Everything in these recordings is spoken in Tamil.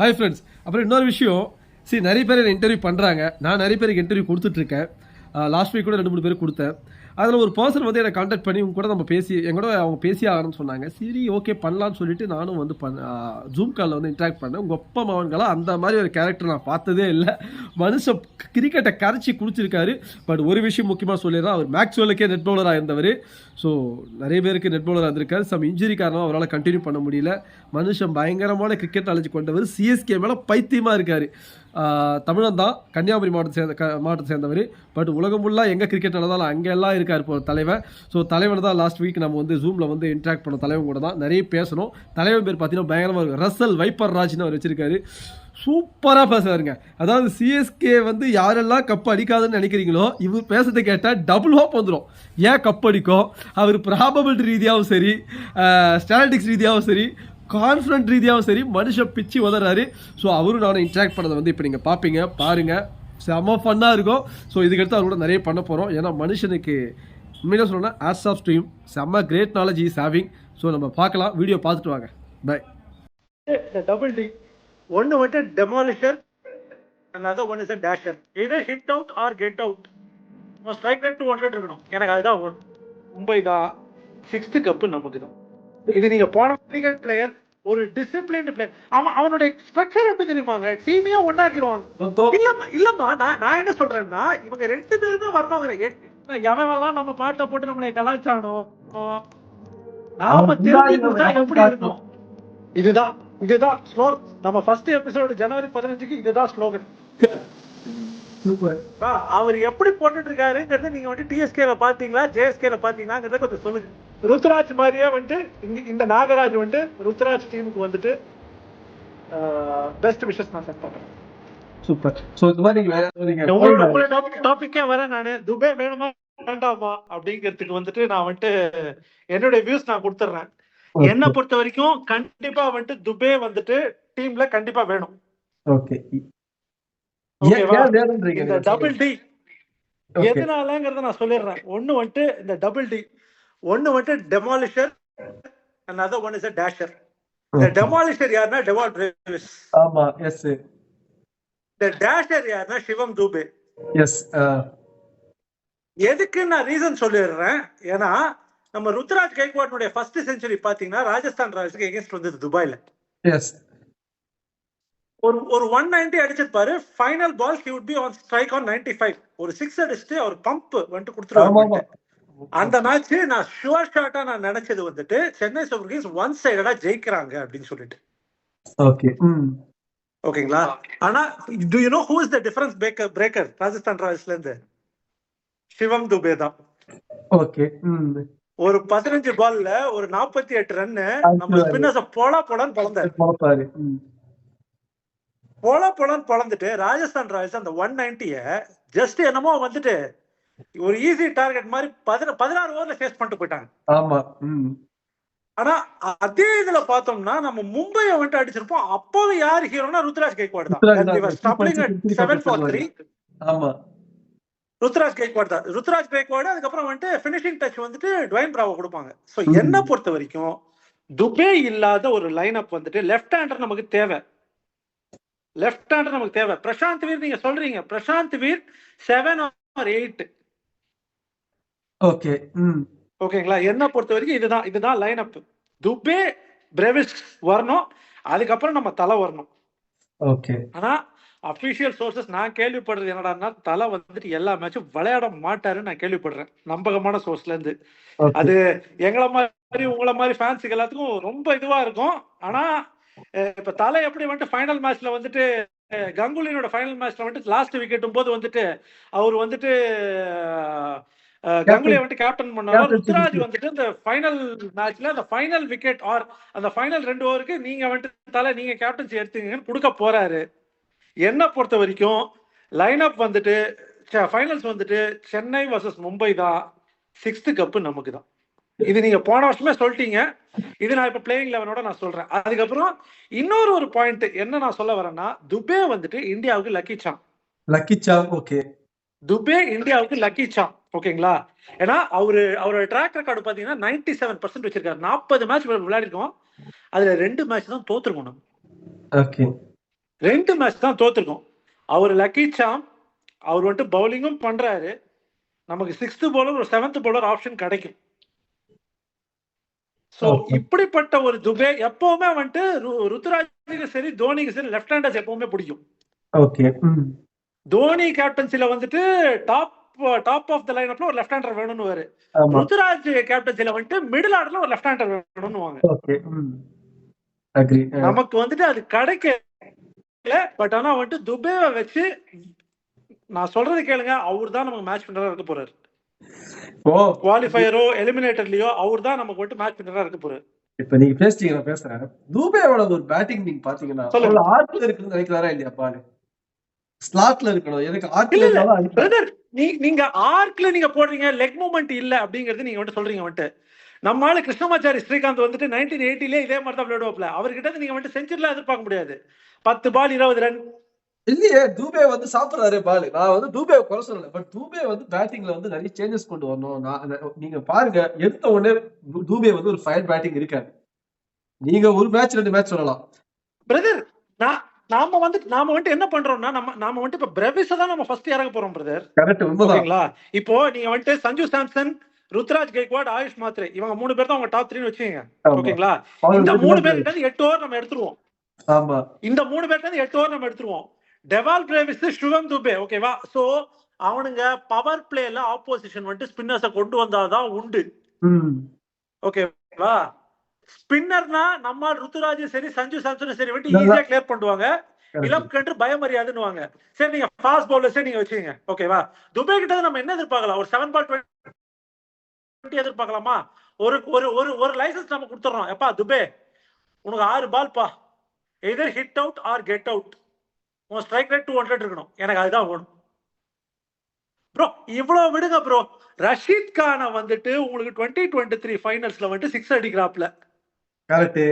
Hi friends. அப்புறம் இன்னொரு விஷயம், சரி நிறைய பேர் என்ன இன்டர்வியூ பண்ணுறாங்க, நான் நிறைய பேருக்கு இன்டர்வியூ கொடுத்துட்ருக்கேன். லாஸ்ட் வீக் கூட 2-3 பேருக்கு கொடுத்தேன். அதில் ஒரு பர்சன் வந்து என்னை கான்டாக்ட் பண்ணி உங்க கூட நம்ம பேசி எங்கூட அவங்க பேசியே ஆகணும்னு சொன்னாங்க. சரி ஓகே பண்ணலான்னு சொல்லிட்டு நானும் வந்து ஜூம் காலில் வந்து இன்ட்ராக்ட் பண்ணேன். உங்கள் அப்பா மகன்களாம் அந்த மாதிரி ஒரு கேரக்டர் நான் பார்த்ததே இல்லை. மனுஷன் கிரிக்கெட்டை கரைச்சி குடிச்சிருக்காரு. பட் ஒரு விஷயம் முக்கியமாக சொல்லிடுறேன், அவர் மேக்ஸ்வெல்லுக்கே நெட் பவுலராக இருந்தவர். ஸோ நிறைய பேருக்கு நெட் பவுலராக இருந்திருக்காரு. சம் இன்ஜுரி காரணமாக அவரால் கண்டினியூ பண்ண முடியல. மனுஷன் பயங்கரமான கிரிக்கெட் நாலேஜ் கொண்டவர். சிஎஸ்கே மேலே பைத்தியமாக இருக்கார். தமிழன் தான், கன்னியாகுமரி மாவட்டத்தை சேர்ந்தவர். பட் உலகம் ஃபுல்லாக எங்கே கிரிக்கெட் நடந்தாலும் அங்கெல்லாம் இருக்கார் இப்போ தலைவன். ஸோ தலைவன் தான் லாஸ்ட் வீக் நம்ம வந்து ஜூமில் வந்து இன்ட்ராக்ட் பண்ண தலைவன் கூட தான் நிறைய பேசணும். தலைவன் பேர் பார்த்தீங்கன்னா பயங்கரமாக இருக்கும், ரசல் வைப்பர் ராஜ்னு அவர் வச்சிருக்காரு. சூப்பராக பேசுவாருங்க. அதாவது சிஎஸ்கே வந்து யாரெல்லாம் கப் அடிக்காதுன்னு நினைக்கிறீங்களோ இவர் பேசுறதை கேட்டால் டபுள் ஹோப் வந்துடும். ஏன் கப் அடிக்கும், அவர் ப்ராபபிலிட்டி ரீதியாகவும் சரி, ஸ்டாட்டிக்ஸ் ரீதியாகவும் சரி, கான்ஃபிடன்ட் ரீதியாகவும் சரி, மனுஷன் பிச்சு உதறாரு. ஸோ அவரும் நானும் இன்ட்ராக்ட் பண்ணதை வந்து இப்போ நீங்கள் பார்ப்பீங்க, பாருங்கள். செம்ம ஃபன்னாக இருக்கும். ஸோ இதுக்கடுத்து அவர் கூட நிறைய பண்ண போகிறோம். ஏன்னா மனுஷனுக்கு உண்மையில சொல்லணும்னா ஆஸ் ஆஃப் ஸ்ட்ரீம் செம்ம great knowledge is having. So நம்ம பார்க்கலாம், வீடியோ பார்த்துட்டு வாங்க. பை. டபுள் டி ஒன்று வந்து டெமாலிஷர், another one is a dasher. either hit out or get out. Strike rate 200 இருக்கணும். எனக்கு அதுதான் வரும். மும்பை தான் 6th கப்பு நமக்கு தான். இது நீங்க போன கிரிக்கெட் பிளேயர், ஒரு டிசிப்ளின்டு பிளேயர். அவனுடைய ஸ்ட்ரக்சர் எப்படி தெரியுமாங்க, டீமையா ஒன்னாக்கிடுவாங்க. இல்லம்மா நான் என்ன சொல்றேன்னா, இவங்க 2 பேரும் தான் வரணுங்க. எவெல்லாம் நம்ம பாட்டை போட்டு நம்மளை கலாச்சாரோ நாம தெரிஞ்சுக்கிட்டா எப்படி இருக்கும். இதுதான் ஸ்லோ. நம்ம ஃபர்ஸ்ட் எபிசோடு ஜனவரி 15க்கு இதுதான் ஸ்லோகன். அவர் எப்படி போட்டுட்டு இருக்காருங்கிறது நீங்க வந்து டிஎஸ்கேல பாத்தீங்களா, ஜேஎஸ்கேல பாத்தீங்களாங்கிறத கொஞ்சம் சொல்லுங்க. ருத்ராஜ் மாதிரியே வந்துட்டு இந்த நாகராஜ் வந்துட்டு ருத்ராஜ் டீமுக்கு வந்துட்டு பெஸ்ட் விஷஸ் நான் செட் பண்றேன். சூப்பர். ஸோ இது மாதிரி டாபிக்கே வரேன் நானு. துபே வேணுமா வேண்டாமா அப்படிங்கிறதுக்கு வந்துட்டு நான் வந்துட்டு என்னுடைய வியூஸ் நான் கொடுத்துட்றேன். என்ன பொறுத்த வரைக்கும் கண்டிப்பா வந்துட்டு துபே வந்துட்டு டீம்ல கண்டிப்பா வேணும். ஓகே. இந்த டபுள் டி எதனாலங்கிறத நான் சொல்லிடுறேன். ஒன்னு வந்துட்டு இந்த டபுள் டி, ஒன்னு வந்துட்டு டெமாலிஷர், another one is a dasher. இந்த டெமாலிஷர் யாருன்னா டெவால் பிரேவிஸ். ஆமா, எஸ். இந்த டேஷர் யாருன்னா சிவம் துபே. எஸ். எதுக்கு நான் ரீசன் சொல்லிடுறேன். ஏன்னா நம்ம ருத்ராஜ் கைக்வாட்னுடைய ஃபர்ஸ்ட் செஞ்சுரி பாத்தீங்கன்னா ராஜஸ்தான் ராயல்ஸ்க்கு எகென்ஸ்ட் வந்தது துபாயில. எஸ். ஒரு 190 அடிச்சிருப்பாரு. Final ball he would be on strike on 95. ஒரு 6 அடிச்சுட்டு அவர் பம்ப் வந்துட்டு கொடுத்துருவாங்க. அந்த மேட்ச் நான் ஷுவர் ஷாட்டா நான் நினைச்சது வந்துட்டு சென்னை சூப்பர் கிங்ஸ் ஒன் சைடடா ஜெயிக்கிறாங்க அப்படின்னு சொல்லிட்டு. ஓகே. ஓகேங்களா. ஆனா do you know who is the difference breaker Rajasthan ராயல்ஸ்ல இருந்து? சிவம் துபே தான். ஓகே. ஒரு 15 பால்ல ஒரு 48 ரன் நம்ம ஸ்பின்னர்ஸ் போலான்னு பொளந்துட்டு ராஜஸ்தான் ராயல்ஸ் அந்த 190 ஜஸ்ட் என்னமோ வந்துட்டு ஒரு ஈஸி டார்கெட் மாதிரி 16 ஓவர்ல ஃபேஸ் பண்ணிட்டு போயிட்டாங்க. ஆமா. ஆனா அதே இதுல பார்த்தோம்னா நம்ம மும்பையை வந்துட்டு அடிச்சிருப்போம். அப்போது யாரு ஹீரோனா ருத்ராஜ் கைக்வாட் தான். 7 for 3. ஆமா, ருத்ராஜ் கைக்வாட் தான். ருத்ராஜ் கைக்வாட் அதுக்கப்புறம் வந்துட்டு பினிஷிங் டச் வந்துட்டு டுவைன் பிராவோ கொடுப்பாங்க. சோ என்ன பொறுத்த வரைக்கும் துபே இல்லாத ஒரு லைன் அப் வந்துட்டு லெஃப்ட் ஹேண்டர் நமக்கு தேவை. பிரசாந்த் வீர் நீங்க சொல்றீங்க, பிரசாந்த் வீர் 7 or 8. ஓகே. ஓகேங்களா. என்ன பொறுத்த வரைக்கும் இதுதான் லைன் அப். துபே பிரேவிஸ் வரணும், அதுக்கப்புறம் நம்ம தலை வரணும். ஓகே. ஆனா அபிஷியல் சோர்சஸ் நான் கேள்விப்படுறது என்னடான்னா, தலை வந்துட்டு எல்லா மேட்சும் விளையாட மாட்டாருன்னு நான் கேள்விப்படுறேன் நம்பகமான சோர்ஸ்ல இருந்து. அது எங்களை மாதிரி உங்களை மாதிரி ஃபேன்ஸுக்கு எல்லாத்துக்கும் ரொம்ப இதுவா இருக்கும். ஆனா இப்ப தலை எப்படி வந்துட்டு ஃபைனல் மேட்ச்ல வந்துட்டு கங்குலியோட ஃபைனல் மேட்ச்ல வந்துட்டு லாஸ்ட் விக்கெட்டும் போது வந்துட்டு அவர் வந்துட்டு கங்குலியை வந்துட்டு கேப்டன் பண்ணாலும், ருத்ராஜ் வந்துட்டு இந்த ஃபைனல் மேட்ச்ல அந்த ஃபைனல் விக்கெட் ஆர் அந்த ஃபைனல் 2 ஓவருக்கு நீங்க வந்துட்டு தலை நீங்க கேப்டன்சி எடுத்தீங்கன்னு கொடுக்க போறாரு. என்ன பொறுத்த வரைக்கும் லைன் அப் வந்துட்டு ஃபைனல்ஸ் வந்துட்டு சென்னை வர்சஸ் மும்பை தான் 6th கப்பு நமக்கு தான். இது நீங்க போன வருஷமே சொல்லிட்டீங்க. இது நான் இப்ப பிளேயிங் 11ஓட நான் சொல்றேன். அதுக்கப்புறம் இன்னொரு ஒரு பாயிண்ட் என்ன நான் சொல்ல வரேன்னா, துபே வந்துட்டு இந்தியாவுக்கு லக்கி சாம். ஓகே. துபே இந்தியாவுக்கு லக்கி சாம். ஓகேங்களா. ஏன்னா அவரோட ட்ராக் ரெக்கார்டு பாத்தீங்கன்னா 97% வச்சிருக்காரு. 40 மேட்ச் விளையாடி இருக்கோம். அதுல 2 மேட்ச் தான் தோத்துருக்கோம் நம்ம. ஓகே. 2 மேட்ச் தான் தோத்துருக்கோம். அவர் லக்கி சாம், அவர் வந்துட்டு பவுலிங்கும் பண்றாரு. நமக்கு 6th பவுலர் ஒரு 7th பவுலர் ஆப்ஷன் கிடைக்கும். சோ இப்படிப்பட்ட ஒரு துபே எப்பவுமே வந்துட்டு ருத்துராஜுக்கு சரி தோனிக்கு சரி லெஃப்ட் ஹேண்டர்ஸ் எப்பவுமே பிடிக்கும். ஓகே. தோனி கேப்டன்சில வந்துட்டு டாப் ஆஃப் த லைனப்ல ஒரு லெஃப்ட் ஹேண்டர் வேணும்னு ருத்துராஜ் கேப்டன்சில வந்துட்டு மிடில் ஆர்டர்ல ஒரு லெஃப்ட் ஹேண்டர் வேணும்னு. ஓகே. அக்ரி. நமக்கு வந்துட்டு அது கிடைக்கல. பட் ஆனா வந்துட்டு துபேவை வச்சு நான் சொல்றது கேளுங்க, அவர் தான் நமக்கு மேட்ச் வின்னரா இருக்க போறாரு. குவாலிஃபயரோ எலிமினேட்டர்லயோ அவர் தான் நமக்கு வந்துட்டு மேட்ச் வின்னரா இருக்க போறாரு. இப்ப நீங்க பேசிட்டீங்க, நான் பேசுறேன். துபேவோட ஒரு பேட்டிங் நீங்க பாத்தீங்கன்னா ஆர்க்ல இருக்குன்னு நினைக்கிறாரா இல்லையா? பாரு ஸ்லாட்ல இருக்கணும். எனக்கு ஆர்க்ல பிரதர், நீங்க ஆர்க்ல நீங்க போடுறீங்க, லெக் மூவ்மெண்ட் இல்ல அப்படிங்கறது நீங்க வந்துட்டு சொல்றீங்க. வந்துட்டு நம்ம ஆளு கிருஷ்ணமாச்சாரி ஸ்ரீகாந்த் வந்துட்டு 1980 இதே மாதிரி தான் விளையாடுவாப்ல. அவர்கிட்ட நீங்க வந்துட்டு செஞ்சுரிலாம் எதிர்பார்க்க முடியாது. 10 பால் 20 ரன் இல்லையே. தூபே வந்து சாப்பிடுறாரு பால். நான் வந்து தூபே குறை சொல்லல. பட் தூபே வந்து பேட்டிங்ல வந்து நிறைய சேஞ்சஸ் கொண்டு வரணும். நீங்க பாருங்க, எடுத்த உடனே தூபே வந்து ஒரு ஃபயர் பேட்டிங் இருக்காது. நீங்க ஒரு மேட்ச் 2 மேட்ச் சொல்லலாம். பிரதர், நாம வந்துட்டு என்ன பண்றோம்னா நாம வந்துட்டு இப்ப பிரவிஸ தான் நம்ம ஃபர்ஸ்ட் இறங்க போறோம் பிரதர். கரெக்ட், உண்மைதான். இப்போ நீங்க வந்துட்டு சஞ்சு சாம்சன், ருத்ராஜ் கெய்க்வாட், ஆயுஷ் மாத்ரே இவங்க 3 பேர் தான் உங்க டாப் 3 வச்சுக்கீங்க. ஓகேங்களா? இந்த 3 பேர்கிட்ட இருந்து 8 ஓவர் நம்ம எடுத்துருவோம். ஆமா, இந்த 3 பேர்கிட்ட இருந்து 8 ஓவர் நம்ம எடுத்துருவோம். டெவால் பிரேவிஸ், சுகம் துபே, ஓகேவா? சோ அவனுங்க பவர் பிளேல ஆப்போசிஷன் வந்துட்டு ஸ்பின்னர்ஸ கொண்டு வந்தாதான் உண்டு. ஓகேவா? ஸ்பின்னர்னா நம்ம ருத்துராஜ் சரி சஞ்சு சாம்சன் சரி வந்துட்டு ஈஸியா கிளியர் பண்ணுவாங்க. இளம் கன்று பயமரியாதுன்னு. சரி, நீங்க ஃபாஸ்ட் பவுலர்ஸே நீங்க வச்சுக்கீங்க. ஓகேவா? துபே கிட்ட நம்ம என்ன எதிர்பார்க்கலாம்? ஒரு 7 பால் 20 எதிர்பார்க்கலாமா? ஒரு ஒரு ஒரு லைசன்ஸ் நம்ம கொடுத்துறோம். எப்பா துபே, உனக்கு 6 பால் பா, either hit out or get out, உன் ஸ்ட்ரைக் ரேட் 200 இருக்கணும், எனக்கு அதுதான் வேணும் ப்ரோ. இவ்வளவு விடுங்க ப்ரோ. ரஷீத் கானை வந்துட்டு உங்களுக்கு 2023 ஃபைனல்ஸ்ல வந்துட்டு 6 அடிக்கிறாப்ல. கரெக்ட்.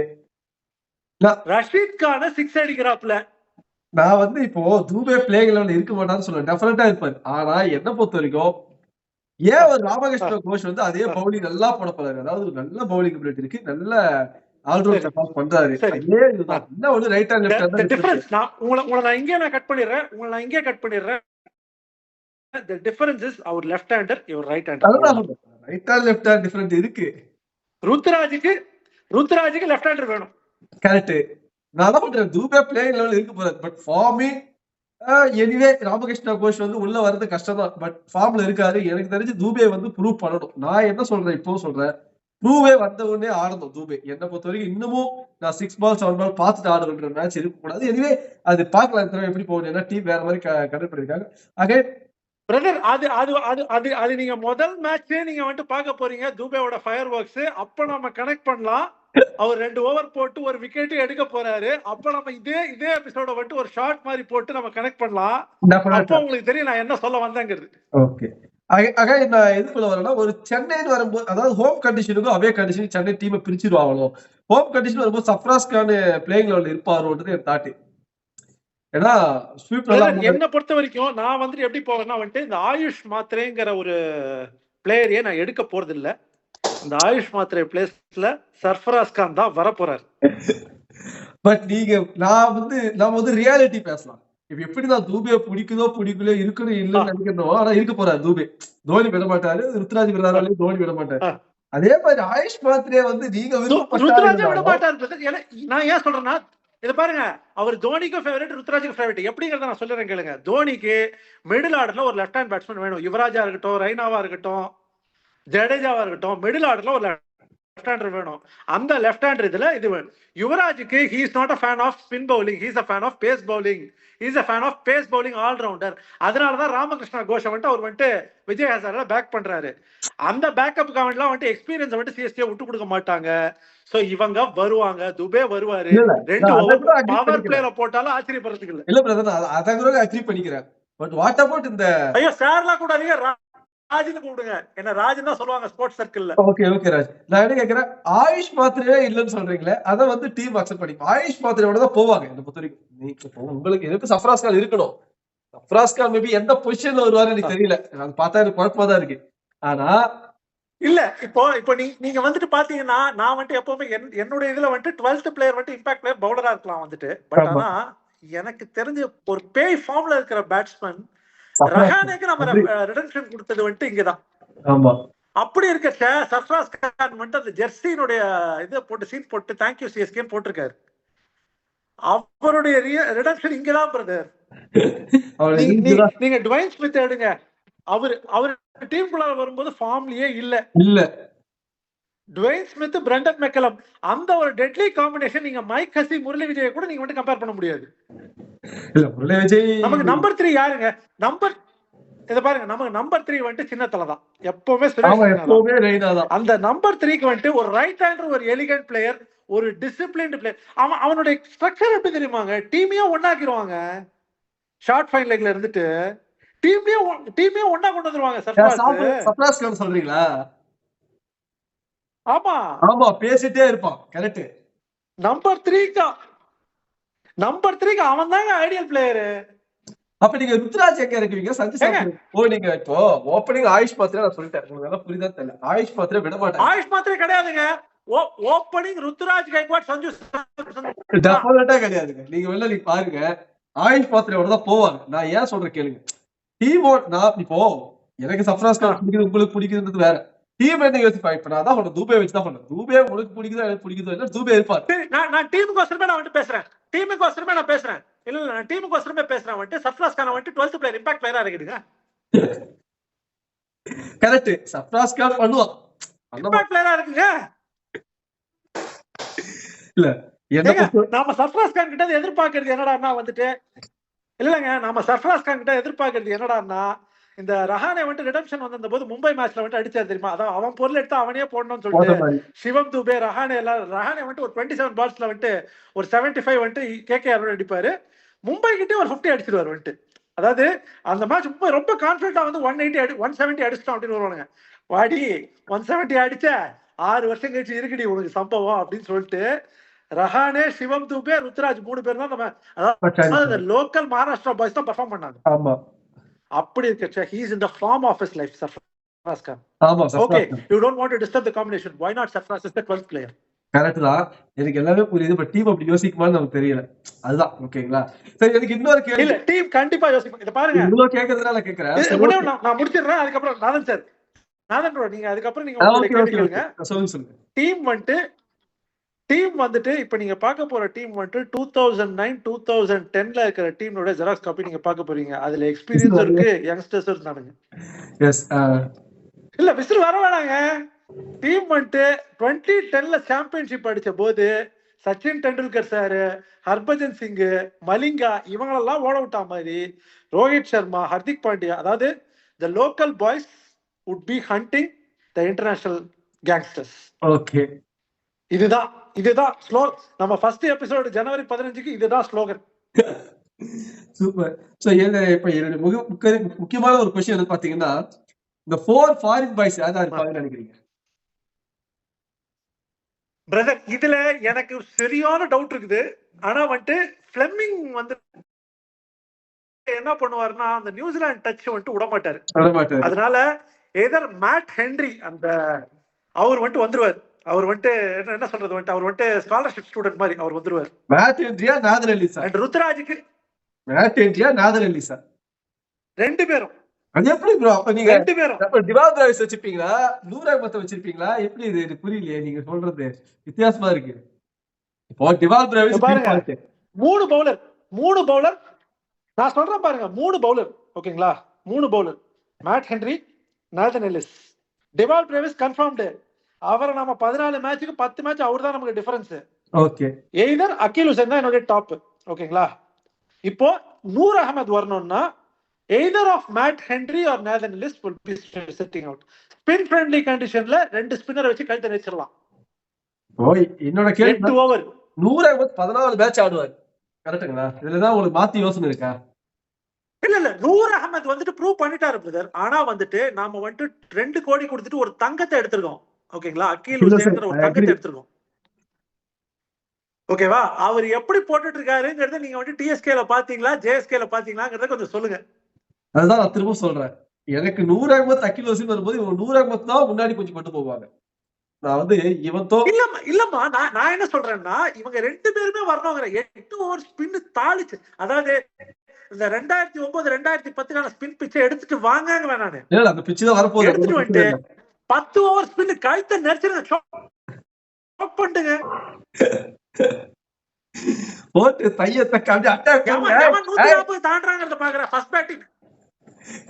ரஷீத் கான 6 அடிக்கிறாப்ல. நான் வந்து இப்போ தூபே பிளேயிங் லெவல்ல இருக்க மாட்டான்னு சொல்லுவேன். டெஃபினட்டா இருப்பாரு. ஆனா என்ன பொறுத்த வரைக்கும் ஏன் ஒரு ராமகிருஷ்ண கோஷ் வந்து அதே பவுலிங் நல்லா போட போறாரு. அதாவது நல்ல பவுலிங் அபிலிட்டி இருக்கு, நல்ல ஆல்ரவுண்ட் பெர்ஃபார்ம் பண்றாரு. அதே இதுதான். என்ன ஒரு right hand left hand difference. நான் இங்கே கட் பண்ணிடுறேன். The difference is our left hander, your right hander. Right hand left hand different இருக்கு. ருத்ராஜுக்கு லெஃப்ட் ஹேண்டர் வேணும். கரெக்ட். நான் தான் பண்றேன். தூபே பிளேயிங் லெவல் இருக்க போறாரு. But form anyway Ramakrishna Ghosh வந்து உள்ள வர்றது கஷ்டம் தான். பட் ஃபார்ம்ல இருக்காரு. எனக்கு தெரிஞ்சு தூபே வந்து ப்ரூவ் பண்ணணும். நான் என்ன சொல்றேன், இப்போ சொல்றேன், ப்ரூவே வந்த உடனே ஆடணும் தூபே. என்ன பொறுத்த வரைக்கும் இன்னமும் நான் 6 பால் 7 பால் பார்த்துட்டு ஆடுற மேட்ச் இருக்கக்கூடாது. எனிவே அது பார்க்கலாம் எப்படி போகணும். ஏன்னா டீம் வேற மாதிரி கண்டக்ட் பண்ணிருக்காங்க. அகே பிரதர், அது நீங்க முதல் மேட்சே நீங்க வந்துட்டு பார்க்க போறீங்க தூபேவோட ஃபயர் ஒர்க்ஸ். அப்ப நம்ம கனெக்ட் பண்ணலாம். அவர் 2 ஓவர் போட்டு ஒரு விக்கெட் எடுக்க போறாரு. அப்ப நம்ம இதே எபிசோட வந்துட்டு ஒரு ஷார்ட் மாதிரி போட்டு நம்ம கனெக்ட் பண்ணலாம். அப்போ உங்களுக்கு தெரியும் நான் என்ன சொல்ல வந்தேங்கிறது. ஓகே. நான் எதுக்குள்ள வரேன்னா, ஒரு சென்னைன்னு வரும்போது, அதாவது ஹோம் கண்டிஷனுக்கும் அவே கண்டிஷனுக்கும் சென்னை டீமை பிரிச்சிருவாங்களோ. ஹோம் கண்டிஷன் வரும்போது சஃப்ராஸ் கான் பிளேயிங் லெவல்ல இருப்பாரோன்றது என் தாட்டு. ஏன்னா என்ன பொறுத்த வரைக்கும் நான் வந்துட்டு எப்படி போவேன்னா வந்துட்டு இந்த ஆயுஷ் மாத்ரேங்கிற ஒரு பிளேயரையே நான் எடுக்க போறது இல்ல. இந்த ஆயுஷ் மாத்ரே பிளேஸ்ல சர்ஃபராஸ் கான் தான் வர போறாரு. பட் நாம வந்து ரியாலிட்டி பேசலாம். இப்ப எப்படிதான் தூபே பிடிக்குதோ பிடிக்கல இருக்கணும் இல்லன்னு நினைக்கணும். ஆனா இருக்க போறாரு தூபே. தோனி விட மாட்டாரு, ருத்ராஜ் விடுறாரு, தோனி விட மாட்டாரு. அதே மாதிரி ஆயுஷ் மாத்ரே வந்து நீங்க விட மாட்டாரு. நான் ஏன் சொல்றேன்னா, இத பாருங்க, அவர் தோனிக்கும் ஃபேவரட், ருத்ராஜுக்கு ஃபேவரட். எப்படிங்கறத நான் சொல்றேன் கேளுங்க. தோனிக்கு மிடில் ஆர்டர்ல ஒரு லெஃப்ட் ஹேண்ட் பேட்ஸ்மேன் வேணும். யுவராஜா இருக்கட்டும், ரெய்னாவா இருக்கட்டும், ஜடேஜாவா இருக்கட்டும், மிடில் ஆர்டர்ல ஒரு லெஃப்ட் ஹேண்டர் வேணும். அந்த லெஃப்ட் ஹேண்டர் இதுல இது வேணும். யுவராஜுக்கு he is not a fan of spin bowling, he is a fan of pace bowling, he is a fan of pace bowling all rounder. அதனாலதான் ராமகிருஷ்ணா கோஷ் வந்துட்டு அவர் வந்துட்டு விஜய் ஹசாரேல பேக் பண்றாரு. அந்த பேக்கப் கமெண்ட்லாம் வந்துட்டு எக்ஸ்பீரியன்ஸ் வந்துட்டு சிஎஸ்கே விட்டு கொடுக்க மாட்டாங்க. சோ இவங்க வருவாங்க, துபே வருவாரு. 2 ஓவர் பவர் பிளேயர போட்டாலும் ஆச்சரியப்படுறதுக்கு இல்ல. இல்ல பிரதர், அத கூட அக்ரி பண்ணிக்கிறேன். பட் வாட் அபௌட் இந்த ஐயோ சார்லாம் கூடாதீங்க, ராஜ்னு கூப்பிடுங்க. என்ன ராஜ்னு தான் சொல்லுவாங்க ஸ்போர்ட்ஸ் சர்க்கிள்ல. ஓகே ராஜ். நான் என்ன கேக்குறேன், ஆயுஷ் மாத்ரே இல்லன்னு சொல்றீங்களே, அத வந்து டீம் அக்செப்ட் பண்ணிக்கும். ஆயுஷ் மாத்ரேவோட தான் போவாங்க என்ன பொறுத்த வரைக்கும். உங்களுக்கு எதுக்கு சஃப்ராஸ் கான் இருக்கணும். சஃப்ராஸ் கான் மேபி எந்த பொசிஷன்ல வருவாரு எனக்கு தெரியல. அது பார்த்தா எனக்கு குழப்பமா தான் இருக்கு. ஆனா இல்ல இப்போ நீங்க வந்துட்டு பாத்தீங்கன்னா, நான் வந்துட்டு எப்பவுமே என்னோட இதுல வந்துட்டு 12th பிளேயர் வந்துட்டு இம்பாக்ட் பிளேயர் பவுலரா இருக்கலாம் வந்துட்டு. பட் ஆனா எனக்கு தெரிஞ்ச ஒரு பேய் ஃபார்ம்ல இருக்கிற பேட்ஸ்மேன் ரஹானேக்கு நம்ம ரிடம்ஷன் கொடுத்தது வந்துட்டு இங்கதான். ஆமா அப்படி இருக்க சர்ஃப்ராஸ் கான் வந்துட்டு அந்த ஜெர்சியினுடைய இதை போட்டு சீன் போட்டு தேங்க்யூ சிஎஸ்கேன்னு போட்டிருக்காரு. அவருடைய ரிடம்ஷன் இங்கதான் பிரதர். நீங்க டுவைன் ஸ்மித் எடுங்க, அவர் டீமுக்குள்ள வரும்போது ஃபார்ம்லயே இல்ல. டுவைன் ஸ்மித், பிரெண்டன் மெக்கலம், அந்த ஒரு டெட்லி காம்பினேஷன் நீங்க மைக் ஹசி, முரளி விஜய் கூட நீங்க வந்து கம்பேர் பண்ண முடியாது. இல்ல முரளி விஜய் நமக்கு நம்பர் 3 யாருங்க? இத பாருங்க, நமக்கு நம்பர் 3 வந்துட்டு சின்ன தலை தான் எப்பவுமே. அந்த நம்பர் 3க்கு வந்துட்டு ஒரு ரைட் ஹேண்டர், ஒரு எலிகன்ட் பிளேயர், ஒரு டிசிப்ளின்டு பிளேயர். அவனுடைய ஸ்ட்ரக்சர் எப்படி தெரியுமாங்க? டீமையே ஒண்ணாக்கிடுவாங்க. ஷார்ட் ஃபைன் லெக்ல இருந்துட்டு டீமையே ஒண்ணா கொண்டு வந்துருவாங்க. சர்ஃப்ராஸ் கான் சொல்றீங்களா? ஆமா பேசிட்டே இருப்பான். கரெக்ட். நம்பர் 3க்கு அவன் தாங்க ஐடியல் பிளேயரு. அப்ப நீங்க ருத்ராஜ் எங்க இருக்கீங்க? நீங்க இப்போ ஓப்பனிங் ஆயுஷ் மாத்திரை நான் சொல்லிட்டேன். உங்களுக்கு நல்லா புரியுதா தெரியல. ஆயுஷ் மாத்திரை விட மாட்டேன். ஆயுஷ் மாத்திரை கிடையாதுங்க. ஓப்பனிங் ருத்ராஜ் கைக்வாட், சஞ்சு டெஃபினட்டா கிடையாதுங்க. நீங்க பாருங்க, ஆயுஷ் மாத்திரையோட தான் போவாங்க. நான் ஏன் சொல்றேன் கேளுங்க. நான் இப்போ எனக்கு சர்ஃப்ராஸ் கான் பிடிக்குது, உங்களுக்கு பிடிக்குதுன்றது வேற. டீம் என்ன யோசிப்பாங்க? இப்ப நான் தான் சொல்றேன், தூபே வச்சு தான் சொல்றேன். தூபே உங்களுக்கு பிடிக்குதோ எனக்கு பிடிக்குதோ இல்ல, தூபே இருப்பாரு. நான் டீமுக்கோசரமே நான் வந்துட்டு பேசுறேன். இல்ல நான் டீமுக்கோசரமே பேசுறேன். வந்துட்டு சர்ஃப்ராஸ் கான் வந்துட்டு 12th பிளேயர், இம்பாக்ட் பிளேயரா இருக்குதுங்க. கரெக்ட். சர்ஃப்ராஸ் கான் பண்ணுவான், இம்பாக்ட் பிளேயரா இருக்குங்க. இல்ல நாம சர்ஃப்ராஸ் கான் கிட்ட எதிர்பார்க்கறது என்னடான்னா வந்துட்டு இல்லங்க, நாம சர்ஃப்ராஸ் கான் கிட்ட எதிர்பார்க்கறது என்னடான்னா, இந்த ரஹானே வந்துட்டு ரிடம்ஷன் வந்த போது மும்பை மேட்ச்ல வந்துட்டு அடிச்சாரு தெரியுமா? அதான் அவன் பொருள் எடுத்து அவனே போடணும்னு சொல்லிட்டு சிவம் துபே, ரஹானே வந்துட்டு ஒரு 27 பால்ஸ்ல வந்துட்டு ஒரு 75 வந்துட்டு கேகேஆர் அடிப்பாரு. மும்பை கிட்டே ஒரு 50 அடிச்சிருவாரு வந்துட்டு. அதாவது அந்த மேட்ச் மும்பை ரொம்ப கான்பிடண்டா வந்து 170 அடிச்சிட்டோம் அப்படின்னு வருவானுங்க. வாடி 170 அடிச்ச 6 வருஷம் கழிச்சு இருக்குடி உனக்கு சம்பவம் அப்படின்னு சொல்லிட்டு ரஹானே, சிவம் துபே, ருத்ராஜ் 3 பேர் தான் நம்ம அதாவது லோக்கல் மகாராஷ்டிரா பாய்ஸ் தான் பெர்ஃபார்ம் பண்ணாங்க. ஆமா அப்படி இருக்க he is in the form of his life, Sarfraz Khan. ஆமா okay, you don't want to disturb the combination, why not Sarfraz is the 12th player? Correct தான். எனக்கு எல்லாமே புரியுது. பட் டீம் அப்படி யோசிக்குமான்னு நமக்கு தெரியல. அதுதான் ஓகேங்களா. சரி, எனக்கு இன்னொரு கேள்வி. இல்ல, டீம் கண்டிப்பா யோசிப்பாங்க. இத பாருங்க, இவ்ளோ கேக்குறதுனால கேக்குறேன். நான் முடிச்சிடுறேன். அதுக்கப்புறம் நாதன் ப்ரோ நீங்க அதுக்கப்புறம் நீங்க உங்க கேள்வி கேளுங்க. சொல்லுங்க. டீம் வந்துட்டு இப்ப நீங்க பார்க்க போற டீம் வந்துட்டு 2009 2010ல இருக்கிற டீமோட ஜெராக்ஸ் காப்பி நீங்க பார்க்க போறீங்க. அதுல எக்ஸ்பீரியன்ஸ் இருக்கு, யங்ஸ்டர்ஸ் இருந்தானுங்க. எஸ் இல்ல விசில் வர வேணாங்க. டீம் வந்துட்டு 2010ல சாம்பியன்ஷிப் அடிச்ச போது சச்சின் டெண்டுல்கர் சார், ஹர்பஜன் சிங், மலிங்கா இவங்களெல்லாம் ஓட விட்டா மாதிரி ரோஹித் சர்மா, ஹர்திக் பாண்டியா, அதாவது the local boys would be hunting the international gangsters. Okay, இதுதான் ஸ்லோ. நம்ம ஃபர்ஸ்ட் எபிசோட் ஜனவரி 15க்கு இதுதான் ஸ்லோகன். சூப்பர். சோ இப்ப என்னோட முக்கியமான ஒரு क्वेश्चन என்ன பாத்தீங்கன்னா, இந்த 4 ஃபாரின் பாய்ஸ் யாரா இருப்பாங்கன்னு நினைக்கிறீங்க? பிரதர், இதுல எனக்கு சரியான டவுட் இருக்குது. ஆனா வந்துட்டு ஃபிளெமிங் வந்து என்ன பண்ணுவாருன்னா, அந்த நியூசிலாந்து டச் வந்துட்டு விட மாட்டாரு. அதனால எதர் மேட் ஹென்ரி அந்த அவர் வந்துட்டு வந்துருவாரு. அவர் வந்துட்டு என்ன சொல்றது வந்துட்டு அவர் வந்துட்டு ஸ்காலர்ஷிப் ஸ்டூடெண்ட் மாதிரி அவர் வந்துருவாரு. மேட் ஹென்ரியா நாதர் அலி சார்? அண்ட் ருத்ராஜுக்கு மேட் ஹென்ரியா நாதர் அலி சார் 2 பேரும். அது எப்படி ப்ரோ? அப்ப நீங்க 2 பேரும் அப்ப டிவால் பிராவிஸ் வச்சிருப்பீங்களா, நூர் அஹ்மத் வச்சிருப்பீங்களா? எப்படி இது? எனக்கு புரியலையே நீங்க சொல்றது, வித்தியாசமா இருக்கு. இப்போ டிவால் பிராவிஸ் பாருங்க, 3 பவுலர் நான் சொல்றேன் பாருங்க, 3 பவுலர் ஓகேங்களா? 3 bowler, Matt Henry, Nathan Ellis, Dewald Brevis confirmed. அவரை நம்ம 14 மேட்சுக்கு 10 மேட்ச் அவர் தான் நமக்கு difference. Okay, either Akeal Hosein தான் என்னோட டாப். ஓகேங்களா? இப்போ நூர் அஹ்மத் வரணும்னா either of Matt Henry or Nathan Ellis will be sitting out. Spin friendly கண்டிஷன்ல 2 ஸ்பின்னர் வச்சு கழுத்தை நெரிச்சிடலாம். ஓய், என்னோட கேள்வி 8 ஓவர் நூர் அஹ்மத் 14 மேட்ச் ஆடுவார், கரெக்ட்டுங்களா? இதுலதான் உங்களுக்கு மாத்தி யோசனை இருக்கா? இல்ல நூர் அஹ்மத் வந்துட்டு ப்ரூவ் பண்ணிட்டாரு பிரதர். ஆனா வந்துட்டு நாம வந்துட்டு 2 கோடி கொடுத்துட்டு ஒரு தங்கத்தை எடுத்திருக்கோம். ஓகேங்களா? அகில் ஹுசைன் ஒரு தங்கத்தை எடுத்திருக்கோம். ஓகேவா? அவர் எப்படி போட்டுட்டு இருக்காருங்கிறத நீங்க வந்து டிஎஸ்கேல பாத்தீங்களா, ஜேஎஸ்கேல பாத்தீங்களாங்கிறத கொஞ்சம் சொல்லுங்க. அதுதான் நான் திரும்ப சொல்றேன். எனக்கு நூர் அஹ்மத், அகில் ஹுசைன் வரும்போது இவங்க நூர் அஹ்மத் தான் முன்னாடி கொஞ்சம் கொண்டு போவாங்க. நான் வந்து இவன் தோ இல்லம்மா நான் என்ன சொல்றேன்னா இவங்க 2 பேருமே வரணுங்கிற 8 ஓவர் ஸ்பின் தாளிச்சு, அதாவது இந்த 2009 2010 ஸ்பின் பிச்சை எடுத்துட்டு வாங்கங்க நானு. இல்ல அந்த பிச்சு தான் வரப்போகுது. எடுத்துட்டு வந்துட்டு 10 ஓவர் ஸ்பின் கழுத்தை நெரிச்சிருங்க, பண்ணுங்க. போட்டு தையத்தை காண்டி அட்டாக் எவன் 140 தாண்டாங்கறத பாக்குறேன். First batting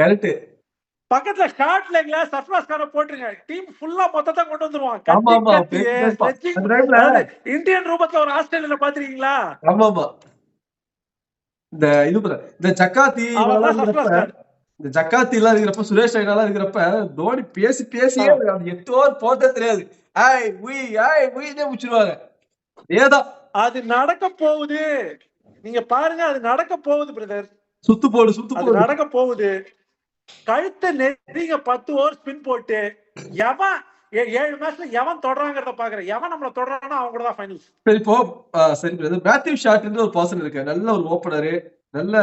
correct. பக்கத்துல ஷார்ட் லெக்ல சர்ஃபாஸ் கார போட்டுருங்க. டீம் ஃபுல்லா மொத்தத்தை கொண்டு வந்துருவான். ஆமா ஆமா இந்தியன் ரூபத்துல ஒரு ஆஸ்திரேலியால பாத்துருக்கீங்களா? ஆமா ஆமா. இந்த இது இந்த சக்காத்தி இந்த ஜக்காத்தி எல்லாம் இருக்கிறப்ப, சுரேஷ் ரெய்னா எல்லாம் இருக்கிறப்ப தோனி பேசி பேசியே அது 8 ஓவர் போட்டே தெரியாது. முடிச்சிருவாங்க. ஏதான் அது நடக்க போகுது, நீங்க பாருங்க, அது நடக்க போகுது பிரதர். சுத்து போடு நடக்க போகுது. கழுத்தை நெறிங்க 10 ஓவர் ஸ்பின் போட்டு எவன் 7 மேட்ச்ல எவன் தொடறாங்கறத பாக்குறேன். எவன் நம்மள தொடறானோ அவங்க கூட தான் ஃபைனல்ஸ். சரி இப்போ சரி பிரதர், மேத்யூ ஷாட்ன்ற ஒரு பர்சன் இருக்கு, நல்ல ஒரு ஓபனரு, நல்ல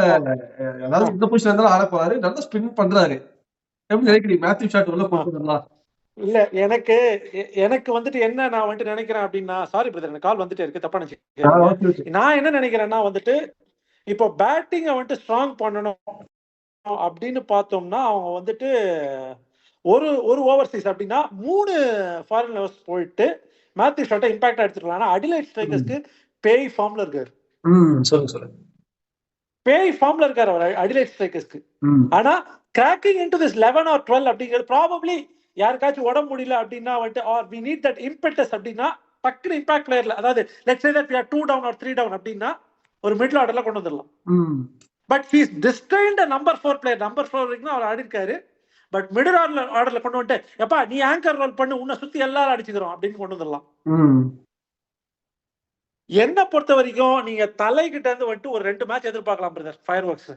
அதாவது இந்த பொசிஷன்ல இருந்தாலும் ஆட போறாரு, நல்ல ஸ்பின் பண்றாரு. எப்படி நினைக்கிறீங்க மேத்யூ ஷாட் உள்ள கொண்டு வரலாம்? இல்ல எனக்கு வந்துட்டு என்ன நான் வந்துட்டு நினைக்கிறேன் அப்படின்னா, சாரி பிரதர் எனக்கு கால் வந்துட்டே இருக்கு, தப்பா நினைச்சு. நான் என்ன நினைக்கிறேன்னா வந்துட்டு இப்போ பேட்டிங்கை வந்துட்டு ஸ்ட்ராங் பண்ணணும் அப்படின்னு பார்த்தோம்னா அவங்க வந்துட்டு ஒரு ஓவர்சீஸ் அப்படின்னா 3 ஃபாரின் லெவல்ஸ் போயிட்டு மேத்யூ ஷாட்டை இம்பாக்டா எடுத்துக்கலாம். ஆனா அடிலைட் ஸ்ட்ரைக்கர்ஸ்க்கு பேய் ஃபார்ம்ல இருக்காரு. சொல்லுங்க பேய் ஃபார்ம்ல இருக்காரு அவர் அடிலைட் ஸ்ட்ரைக்கர்ஸ்க்கு. ஆனா கிராக்கிங் இன்டு திஸ் 11 or 12 அப்படிங்கிறது ப்ராபப்ளி யாருக்காச்சும் உடம்பு முடியல அப்படின்னா வந்துட்டு ஆர் வி நீட் தட் இம்பெட்டஸ் அப்படின்னா டக்குனு இம்பாக்ட் பிளேயர்ல, அதாவது let's say that we are 2 down or 3 down அப்படின்னா ஒரு மிடில் ஆர்டர்ல கொண்டு வந்துடலாம். But he is distraint number 4 player. Number 4 வரைக்கும் அவர் ஆடி இருக்காரு. பட் மிடில் ஆர்டர்ல கொண்டு வந்துட்டு எப்பா நீ ஆங்கர் ரோல் பண்ணு, உன்னை சுத்தி எல்லாரும் அடிச்சுக்கிறோம் அப்படின்னு கொண்டு வந்துடலாம். என்ன பொறுத்த வரைக்கும் நீங்க தலைகிட்ட இருந்து வந்துட்டு ஒரு 2 மேட்ச் எதிர்பார்க்கலாம் பிரதர், ஃபயர் ஒர்க்ஸ்.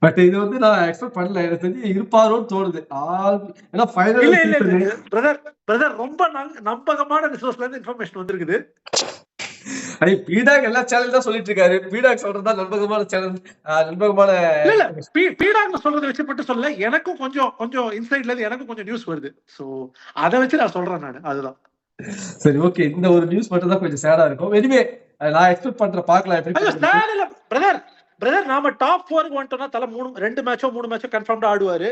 பட் இது வந்து நான் எக்ஸ்பெக்ட் பண்ணல, எனக்கு தெரிஞ்சு இருப்பாரோன்னு தோணுது. ஏன்னா ஃபைனல் இல்ல பிரதர் ரொம்ப நம்பகமான ரிசோர்ஸ்ல இருந்து இன்ஃபர்மேஷன் வந்திருக்குது. பீடாக் எல்லா சேனல் தான் சொல்லிட்டு இருக்காரு. பீடாக் சொல்றதா நம்பகமான சேனல், நம்பகமான இல்ல பீடாக் சொல்றதை வச்சு மட்டும் சொல்ல, எனக்கும் கொஞ்சம் இன்சைட்ல இருந்து எனக்கும் கொஞ்சம் நியூஸ் வருது. சோ அதை வச்சு நான் சொல்றேன் நானு, அதுதான். சரி ஓகே, இந்த ஒரு நியூஸ் மட்டும் தான் கொஞ்சம் சேடா இருக்கும். எனிவே நான் எக்ஸ்பெக்ட் பண்ற பார்க்கலாம் எப்படி. பிரதர் நாம டாப் 4க்கு வந்துட்டோம்னா தல 2 மேட்சோ 3 மேட்சோ கன்ஃபார்ம்டா ஆடுவாரு.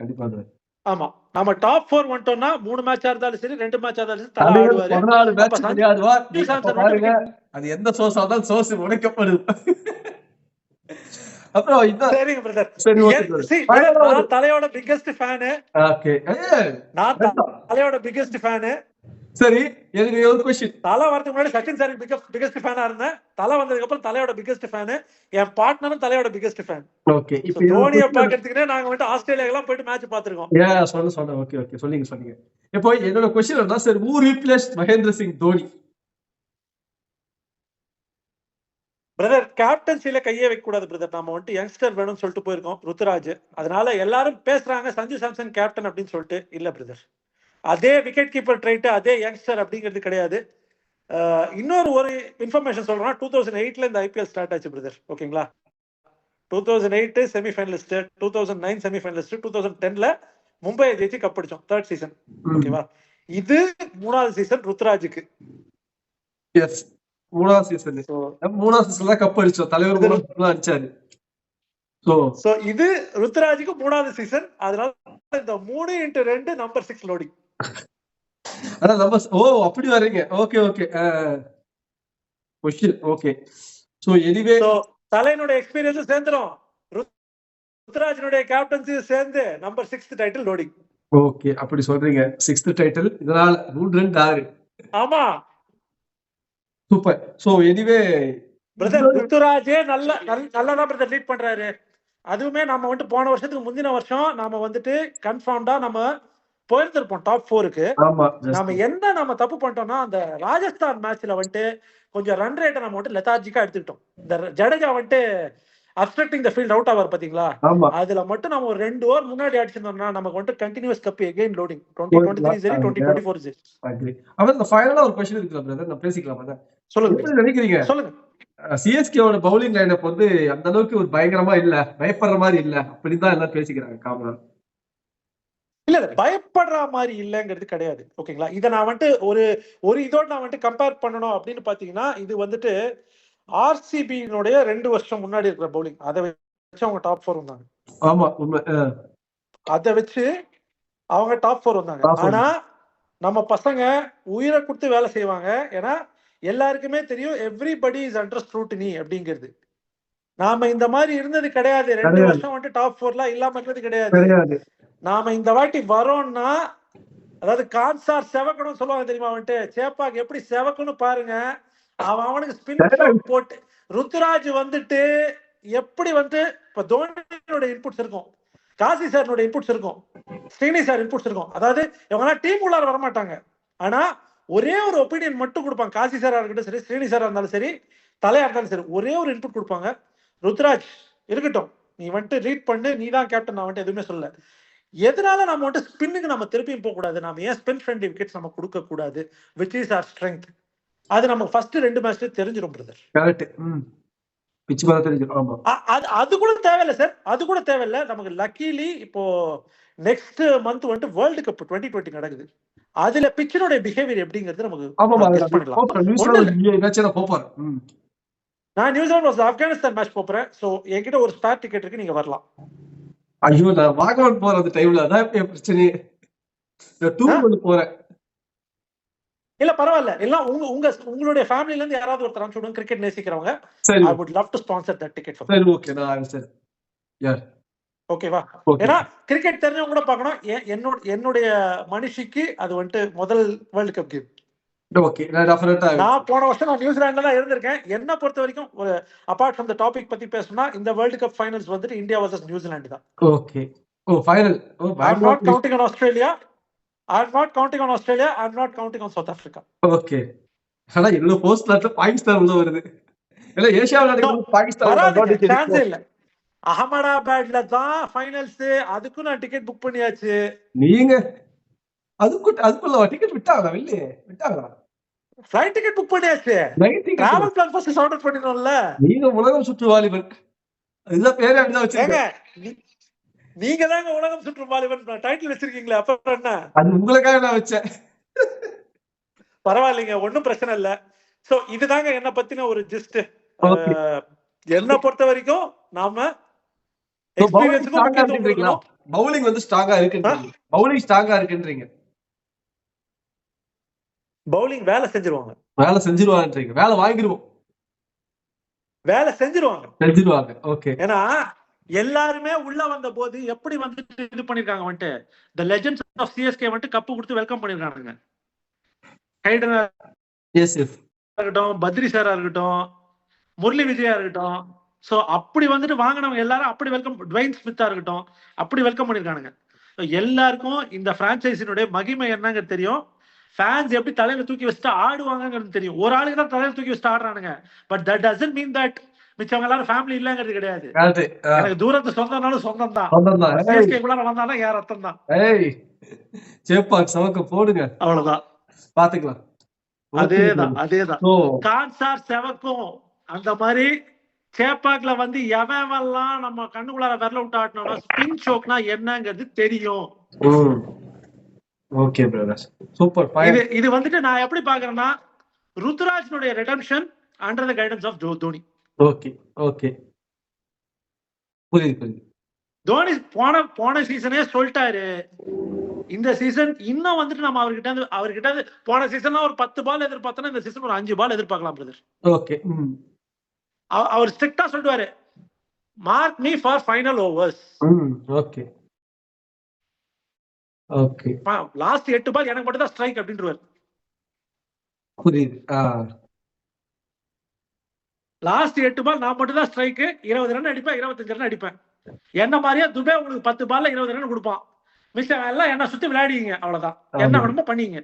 கண்டிப்பா ஆடுவாரு. ஆமா, நம்ம டாப் 4 வந்துட்டோம்னா 3 மேட்சா இருந்தாலும் சரி 2 மேட்சா இருந்தாலும் சரி தல ஆடுவாரு. 14 மேட்ச் விளையாடுவார். பாருங்க அது எந்த சோர்ஸ் ஆனாலும் சோர்ஸ் உடைக்கப்படும். அப்புறம் சரிங்க பிரதர். சரி ஓகே, நான் தலையோட பிக்கெஸ்ட் ஃபேன். ஓகே, நான் தலையோட பிக்கெஸ்ட் ஃபேன். சரி எனக்கு ஒரு क्वेश्चन. தலை வரதுக்கு முன்னாடி சச்சின் சார் பிக்கெஸ்ட் ஃபேனா இருந்தேன். தலை வந்ததுக்கு அப்புறம் தலையோட பிக்கெஸ்ட் ஃபேன். என் பார்ட்னரும் தலையோட பிக்கெஸ்ட் ஃபேன். ஓகே, இப்போ தோனியை பாக்கிறதுக்கு நாங்க வந்து ஆஸ்திரேலியா எல்லாம் போயிட்டு மேட்ச் பாத்துறோம். சொன்ன ஓகே சொல்லுங்க. இப்போ என்னோட क्वेश्चन என்ன sir, who replaced Mahendra Singh Dhoni? Brother கேப்டன்சில கையே வைக்க கூடாது பிரதர். நாம வந்துட்டு யங்ஸ்டர் வேணும்னு சொல்லிட்டு போயிருக்கோம் ருத்துராஜ். அதனால எல்லாரும் பேசுறாங்க சஞ்சு சாம்சன் கேப்டன் அப்படின்னு சொல்லிட்டு. இல்ல பிரதர், அதே விக்கெட் கீப்பர் ட்ரைட் அதே யங்ஸ்டர் அப்படிங்கிறது கிடையாது. இன்னொரு ஒரு இன்ஃபர்மேஷன் சொல்றேன். 2008ல இந்த ஐபிஎல் ஸ்டார்ட் ஆச்சு பிரதர், ஓகேங்களா? 2008 செமிஃபைனலிஸ்ட், 2009 செமிஃபைனலிஸ்ட், 2010ல மும்பை ஜெயிச்சு கப் அடிச்சோம், 3rd சீசன், ஓகேவா? இது 3வது சீசன் ருத்ராஜுக்கு. எஸ், 3வது சீசன்ல கப் அடிச்சோம், தலைவர் அடிச்சாரு. சோ இது ருத்ராஜுக்கு 3வது சீசன். அதனால இந்த 3x2 நம்பர் 6 லோடிங். அதான் நம்பர். ஓ அப்படி வரீங்க. Okay question. Okay, so anyway தலையனுடைய எக்ஸ்பீரியன்ஸ் சேர்ந்துரும், ருத்ராஜனுடைய கேப்டன்சி சேர்ந்து number 6th title loading. Okay, அப்படி சொல்றீங்க. 6th டைட்டில், இதனால 3-2-6. ஆமா, சூப்பர். சோ எனிவே பிரதர் ருத்ராஜே நல்லதான் பிரதர் லீட் பண்றாரு. அதுவுமே நம்ம வந்துட்டு போன வருஷத்துக்கு முந்தின வருஷம் நாம வந்துட்டு கன்ஃபார்ம்டா நம்ம போயிருந்திருப்போம் டாப் 4க்கு. நம்ம தப்பு பண்ணிட்டோம்னா அந்த ராஜஸ்தான் மேட்ச்ல வந்துட்டு கொஞ்சம் ரன் ரேட்டை நம்ம வந்துட்டு லெத்தார்ஜிக்கா எடுத்துக்கிட்டோம். இந்த ஜடேஜா வந்துட்டு அப்செக்டிங் தி ஃபீல்ட் அவுட் ஆவார் பாத்தீங்களா, அதுல மட்டும் நம்ம ஒரு 2 ஓவர் முன்னாடி அடிச்சிருந்தோம்னா நமக்கு வந்துட்டு கண்டினியூஸ் கப் எகைன் லோடிங் 2023 சரி 2024 சரி. அவன் இந்த ஃபைனலா ஒரு क्वेश्चन இருக்குல பிரதர், நான் பேசிக்கலாமா? சொல்லுங்க. என்ன நினைக்கிறீங்க? சொல்லுங்க. சிஎஸ்கேவோட பவுலிங் லைனப் வந்து அந்த அளவுக்கு ஒரு பயங்கரமா இல்ல, பயப்படுற மாதிரி இல்ல, அப்படிதான் எல்லாம் பேசிக்கிறாங்க காமனா. இல்ல பயப்படுற மாதிரி இல்லைங்கிறது கிடையாது. ஓகேங்களா? இதை நான் வந்துட்டு ஒரு இதோட நான் வந்துட்டு கம்பேர் பண்ணணும் அப்படின்னு பாத்தீங்கன்னா, இது வந்துட்டு ஆர்சிபியினுடைய 2 வருஷம் முன்னாடி இருக்கிற பவுலிங். அதை வச்சு அவங்க டாப் 4 வந்தாங்க. ஆமா உண்மை. அதை வச்சு அவங்க டாப் 4 வந்தாங்க. ஆனா நம்ம பசங்க உயிரை கொடுத்து வேலை செய்வாங்க. ஏன்னா எல்லாருக்குமே தெரியும் எவ்ரிபடி இஸ் அண்டர் ஸ்க்ரூட்டினி அப்படிங்கிறது. நாம இந்த மாதிரி இருந்தது கிடையாது. 2 வருஷம் வந்துட்டு டாப் 4லாம் இல்லாம இருந்தது கிடையாது. நாம இந்த வாட்டி வரோம்னா, அதாவது கான்சார் செவக்கணும் சொல்லுவாங்க தெரியுமா? வந்துட்டு சேப்பாக்கு எப்படி செவக்கணும் பாருங்க. அவனுக்கு ஸ்பின் போட்டு ருத்துராஜ் வந்துட்டு எப்படி வந்து இப்ப தோனியோட இன்புட்ஸ் இருக்கும், காசி சார் இன்புட்ஸ் இருக்கும், ஸ்ரீனி சார் இன்புட்ஸ் இருக்கும். அதாவது இவங்க டீம் உள்ளார வரமாட்டாங்க. ஆனா ஒரே ஒரு ஒப்பீனியன் மட்டும் கொடுப்பாங்க. காசி சாரா இருக்கட்டும் சரி, ஸ்ரீனி சாரா இருந்தாலும் சரி, தலையா இருந்தாலும் சரி, ஒரே ஒரு இன்புட் கொடுப்பாங்க. ருத்ராஜ் இருக்கட்டும், நீ வந்துட்டு ரீட் பண்ணு, நீ தான் கேப்டன், நான் வந்துட்டு எதுவுமே சொல்லல. எதனால நம்ம வந்துட்டு ஸ்பின்னுக்கு நம்ம திருப்பியும் போக கூடாது? நம்ம ஏன் ஸ்பின் ஃப்ரெண்ட்லி விக்கெட்ஸ் நம்ம கொடுக்க கூடாது? Which is our strength. அது நமக்கு ஃபர்ஸ்ட் 2 மேட்ச்ல தெரிஞ்சிடும் பிரதர். கரெக்ட். பிட்ச் பால தெரிஞ்சிடும். ஆமா. அது கூட தேவையில்ல சார், அது கூட தேவையில்ல. நமக்கு லக்கிலி இப்போ நெக்ஸ்ட் மந்த் வந்துட்டு வேர்ல்டு கப் 2020 நடக்குது. அதுல பிச்சினுடைய பிஹேவியர் எப்படிங்கிறது நமக்கு கெஸ் பண்ணலாம். நான் நியூசிலாந்து வர்சஸ் ஆப்கானிஸ்தான் மேட்ச் போறேன். சோ என்கிட்ட ஒரு ஸ்பேர் டிக்கெட் இருக்கு, நீங்க வரலாம். ஐயோ, நான் வாகவன் போற அந்த டைம்ல அதான் பிரச்சனை. டூர் போறேன். இல்ல பரவாயில்ல, எல்லாம் உங்களுடைய ஃபேமிலில இருந்து யாராவது ஒருத்தர் அனுப்பிச்சு கிரிக்கெட் நேசிக்கிறவங்க. I would love to sponsor that ticket for. சரி, ஓகே, நான் சரி. யார் ஓகேவா? ஏன்னா கிரிக்கெட் தெரிஞ்சவங்க கூட பார்க்கணும். என்னுடைய மனுஷிக்கு அது வந்துட்டு முதல் வேர்ல்டு கப் கேம். ஓகே, நான் போன வருஷம் நான் நியூசிலாந்துல தான் இருந்திருக்கேன். என்ன பொறுத்த வரைக்கும் ஒரு அபார்ட் ஃப்ரம் தி டாபிக் பத்தி பேசணும்னா, இந்த வேர்ல்டு கப் ஃபைனல்ஸ் வந்துட்டு இந்தியா வர்சஸ் நியூசிலாந்து தான். Okay. Final. I'm not counting on Australia. I'm not counting on South Africa. Okay. ஆனா இன்னும் போஸ்ட்ல பாகிஸ்தான் உள்ள வருது. இல்ல ஏசியாவுல நடக்குது, பாகிஸ்தான் சான்ஸ் இல்ல. அகமதாபாத்ல தான் ஃபைனல்ஸ். அதுக்கு நான் டிக்கெட் புக் பண்ணியாச்சு. நீங்க அதுக்குள்ள டிக்கெட் விட்டாங்களா? ஃளைட் டிக்கெட் புக் பண்ணியாச்சு. Travel plan first chart out பண்ணிடணும்ல. நீங்க உலகம் சுற்று வாலிபன், இதுதான் பேரே அப்படிதான் வச்சிருக்கீங்க. நீங்க தாங்க உலகம் சுற்று வாலிபன் டைட்டில் வச்சிருக்கீங்களே, அப்புறம் என்ன? அது உங்களுக்காக நான் வச்சேன். பரவாயில்லைங்க, ஒன்னும் பிரச்சனை இல்ல. சோ இதுதாங்க என்ன பத்தின ஒரு ஜிஸ்ட். என்ன பொறுத்த வரைக்கும் நாம பவுலிங் வந்து ஸ்ட்ராங்கா இருக்குன்றீங்க. பவுலிங் ஸ்ட்ராங்கா இருக்குன்றீங்க. பவுலிங் வேலை செஞ்சிருவாங்க. வேலை வாங்கிடுவோம். வேலை செஞ்சிருவாங்க. ஓகே. ஏன்னா எல்லாருமே உள்ள வந்த போது எப்படி வந்துட்டு இது பண்ணிருக்காங்க வந்துட்டு, தி லெஜெண்ட்ஸ் ஆஃப் சிஎஸ்கே வந்துட்டு கப்பு கொடுத்து வெல்கம் பண்ணிருக்காங்க. ஹைடன் இருக்கட்டும், பத்ரி சாரா இருக்கட்டும், முரளி விஜயா இருக்கட்டும். சோ அப்படி வந்துட்டு வாங்கினவங்க எல்லாரும் அப்படி வெல்கம், ட்வைன் ஸ்மித்தா இருக்கட்டும், அப்படி வெல்கம் பண்ணிருக்கானுங்க. எல்லாருக்கும் இந்த பிரான்சைஸினுடைய மகிமை என்னங்கிறது தெரியும். ஃபேன்ஸ் எப்படி தலையில தூக்கி வச்சுட்டு ஆடுவாங்கிறது தெரியும். ஒரு ஆளுக்கு தான் தலையில தூக்கி வச்சுட்டு ஆடுறானுங்க. But that doesn't mean that மிச்சவங்க எல்லாரும் ஃபேமிலி இல்லங்கிறது கிடையாது. எனக்கு தூரத்து சொந்தம்னாலும் சொந்தம் தான். சிஎஸ்கே கூட வந்தாலும் யார் அர்த்தம் தான். போடுங்க, அவ்வளவுதான், பாத்துக்கலாம். அதேதான். கான்சார் செவக்கும் அந்த மாதிரி சேப்பாக்ல வந்து எவெல்லாம் நம்ம கண்ணுக்குள்ளார விரல விட்டு ஆட்டணும்னா ஸ்பின் ஷோக்னா என்னங்கிறது தெரியும். Okay brother, super. இது வந்துட்டு நான் எப்படி பாக்குறேன்னா, ருத்ராஜ்னுடைய redemption under the guidance of Dhoni. Okay புரியுது. தோனி போன சீசனே சொல்லிட்டாரு, இந்த சீசன் இன்னும் வந்துட்டு நம்ம அவர்கிட்ட போன சீசன்ல ஒரு 10 பால் எதிர்பார்த்தோம்னா இந்த சீசன் ஒரு 5 பால் எதிர்பார்க்கலாம் பிரதர். ஓகே. அவர் ஸ்ட்ரிக்ட்டா சொல்லுவாரு, mark me for final overs. Okay. Last 8 பால் எனக்கு மட்டும் தான் ஸ்ட்ரைக் அப்படின்றாரு. புரியுது. லாஸ்ட் 8 பால் நான் மட்டும் தான் ஸ்ட்ரைக். 20 ரன் அடிப்பேன், 25 ரன் அடிப்பேன். என்ன மாதிரியே துபே உங்களுக்கு 10 பால்ல 20 ரன் கொடுப்பான். மிஸ்டர் எல்லாம் என்ன சுத்தி விளையாடிங்க, அவ்வளவுதான். என்ன வேணுமோ பண்ணீங்க.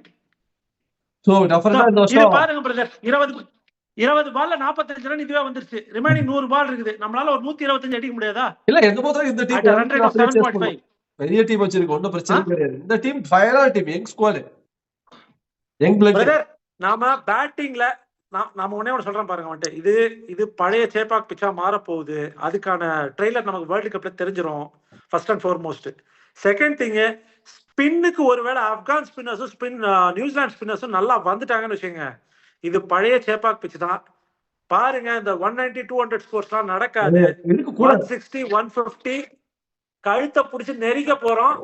சோ டெஃபினட்டா இந்த வருஷம் பாருங்க பிரதர், 20 பால்ல 45 ரன் இதுவே வந்துருச்சு. ரிமைனிங் 100 பால் இருக்குது. நம்மளால ஒரு 125 அடிக்க முடியாதா? இல்ல, எங்க போதும் இந்த டீம் ரன் ரேட் 7.5 பெரிய டீம் வச்சிருக்கு, ஒண்ணும் பிரச்சனை கிடையாது. இந்த டீம் ஃபயரா team, young squad, young blood. Brother நாம பேட்டிங்ல நாம ஒண்ணே ஒன்று சொல்றேன் பாருங்க வந்துட்டு, இது பழைய சேப்பாக் பிச்சா மாற போகுது. அதுக்கான ட்ரெய்லர் நமக்கு வேர்ல்டு கப்ல தெரிஞ்சிடும். First and foremost. Second thing, ஸ்பின்னுக்கு ஒருவேளை ஆப்கான் ஸ்பின்னர்ஸும் நியூசிலாந்து ஸ்பின்னர்ஸும் நல்லா வந்துட்டாங்கன்னு வச்சுக்கோங்க, இது பழைய சேப்பாக் பிச்சு தான். பாருங்க இந்த 190 200 ஸ்கோர்ஸ்லாம் நடக்காது. இருக்கு கூட 160 150 கழுத்தை புடிச்சு நெருங்க போறோம்.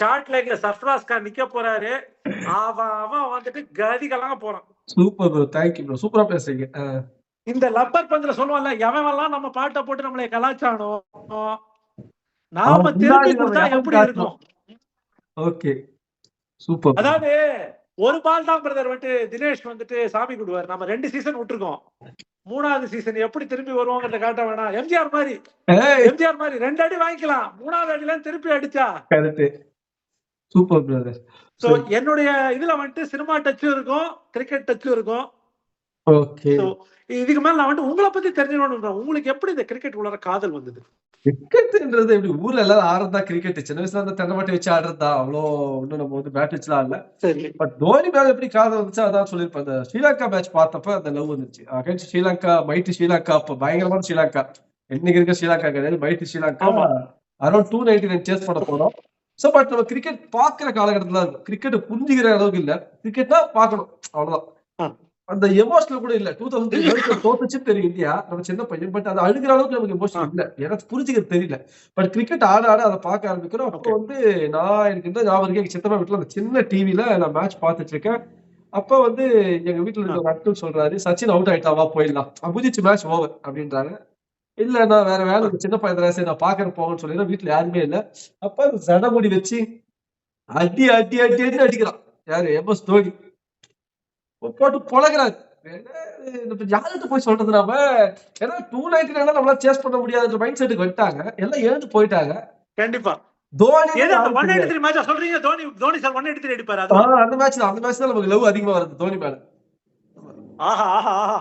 ஷார்ட் லைக்ல சர்ஃப்ராஸ் கான் நிக்க போறாரு. அவன் வந்துட்டு கதி கலங்க போறான். சூப்பர் ப்ரோ, தேங்க்யூ ப்ரோ, சூப்பரா பேசுறீங்க. இந்த லப்பர் பந்துல சொல்லுவான்ல, எவன்லாம் நம்ம பாட்டை போட்டு நம்மளை கலாச்சானோ நாம திருப்பி கொடுத்தா எப்படி இருக்கும். Okay super. அதாவது ஒரு பால் தான் பிரதர் வந்துட்டு தினேஷ் வந்துட்டு சாமி கொடுவார். நம்ம 2 சீசன் விட்டுருக்கோம். 3வது சீசன் எப்படி திரும்பி வருவாங்கறத காட்ட வேணாம். எம்ஜிஆர் மாதிரி 2 அடி வாங்கிக்கலாம், 3வது அடியில திருப்பி அடிச்சா கரெக்ட். Super brother. சோ என்னுடைய இதுல வந்துட்டு சினிமா டச்சும் இருக்கும், கிரிக்கெட் டச்சும் இருக்கும். ஓகே. சோ இதுக்கு மேல நான் வந்துட்டு உங்களை பத்தி தெரிஞ்சுக்கணும்ன்றேன். உங்களுக்கு எப்படி இந்த கிரிக்கெட் உள்ள காதல் வந்தது? கிரிக்கெட்ன்றது எப்படி ஊர்ல எல்லாரும் ஆடுறதா கிரிக்கெட். சின்ன வயசுல அந்த தென்னமட்டை வச்சு ஆடுறதா, அவ்வளோ இன்னும் நம்ம வந்து பேட் வச்சுலாம் ஆடல. சரி. பட் தோனி மேல எப்படி காதல் வந்துச்சு அதான் சொல்லியிருப்பேன். அந்த ஸ்ரீலங்கா மேட்ச் பார்த்தப்ப அந்த லவ் வந்துச்சு. அகைன்ஸ்ட் ஸ்ரீலங்கா, மைட்டி ஸ்ரீலங்கா, அப்ப பயங்கரமான ஸ்ரீலங்கா. இன்னைக்கு இருக்க ஸ்ரீலங்கா கிடையாது, மைட்டி ஸ்ரீலங்கா. அரௌண்ட் 299 சேஸ் பண்ண போறோம். சோ பட் நம்ம கிரிக்கெட் பாக்குற காலகட்டத்துல கிரிக்கெட் புரிஞ்சுக்கிற அளவுக்கு இல்ல. கிரிக்கெட்னா பாக்கணும் அவ்வளவுதான். அந்த எமோஷனல் கூட இல்ல. 2003 தோத்துச்சு தெரியும் இந்தியா, நம்ம சின்ன பையன். பட் அது அழுகிற அளவுக்கு நமக்கு எமோஷனல் இல்ல, எனக்கு புரிஞ்சுக்கிறது தெரியல. பட் கிரிக்கெட் ஆட அதை பார்க்க ஆரம்பிக்கிறோம். அப்போ வந்து நான் எனக்கு இந்த ஞாபகம் இருக்கு, எங்க சித்தப்பா வீட்டுல அந்த சின்ன டிவில நான் மேட்ச் பார்த்துட்டு இருக்கேன். அப்ப வந்து எங்க வீட்டுல இருக்க ஒரு அங்கிள் சொல்றாரு, சச்சின் அவுட் ஆயிட்டாவா, போயிடலாம், முடிஞ்சிச்சு மேட்ச் ஓவர் அப்படின்றாங்க. இல்ல நான் வேற வேலை, சின்ன பையன் தானே, சரி நான் பாக்குறேன் போங்கன்னு சொல்லி வீட்டுல யாருமே இல்ல. அப்ப ஜடமுடி வச்சு அடி அடி அடி அடி அடிக்கிறான். யாரு? எம்எஸ் தோனி போட்டு பொழகிறாரு. யார்கிட்ட போய் சொல்றது நாம? ஏன்னா 299 நம்மளால சேஸ் பண்ண முடியாதுன்ற மைண்ட் செட்டுக்கு வந்துட்டாங்க. எல்லாம் எழுந்து போயிட்டாங்க. கண்டிப்பா. தோனி 183 மேட்சா சொல்றீங்க? தோனி சார் 183 அடிப்பாரு. அந்த மேட்ச் தான் நமக்கு லவ் அதிகமா வருது தோனி மேல. ஆஹா ஆஹா.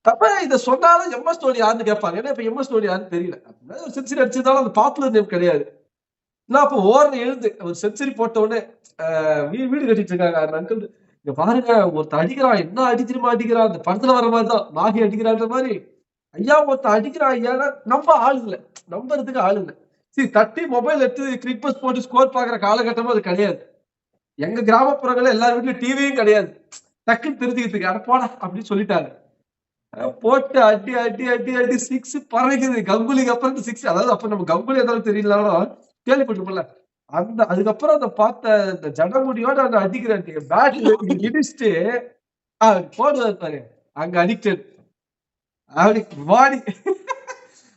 அப்ப இத சொன்னாலும் எம்எஸ் தோனி யாருன்னு கேட்பாங்க. ஏன்னா இப்ப எம்எஸ் தோனி யாருன்னு தெரியல. ஒரு செஞ்சுரி அடிச்சதாலும் அந்த பாப்புலர் நேம் கிடையாது. நான் அப்ப ஓரனை எழுந்து ஒரு செஞ்சுரி போட்ட உடனே வீடு கட்டிட்டு இருக்காங்க அந்த அங்கிள். இங்க பாருங்க ஒருத்தர் அடிக்கிறான், என்ன அடிச்சிருமா அடிக்கிறான், அந்த படத்துல வர மாதிரிதான் மாகி அடிக்கிறான்ற மாதிரி. ஐயா ஒருத்தர் அடிக்கிறான் ஐயா, நம்ம ஆள் இல்ல, நம்புறதுக்கு ஆள் இல்ல. சரி தட்டி மொபைல் எடுத்து கிரிக்பஸ் போட்டு ஸ்கோர் பாக்குற காலகட்டமும் அது கிடையாது. எங்க கிராமப்புறங்கள்ல எல்லார் வீட்லயும் டிவியும் கிடையாது. டக்குன்னு தெரிஞ்சுக்கிறதுக்கு அட போடா அப்படின்னு சொல்லிட்டாங்க. போட்டு அடி அடி அடி அடி 6 பறக்குது. கங்குலிக்கு அப்புறம் 6. அதாவது அப்ப நம்ம கங்குலி ஏதாவது தெரியலனாலும் கேள்விப்பட்டிருப்போம்ல. அந்த அதுக்கப்புறம் அந்த பார்த்த இந்த ஜடமுடியோட அந்த அடிக்கிற பேட் இடிச்சுட்டு போடுவார் பாரு, அங்க அடிக்டட் அப்படி பாடி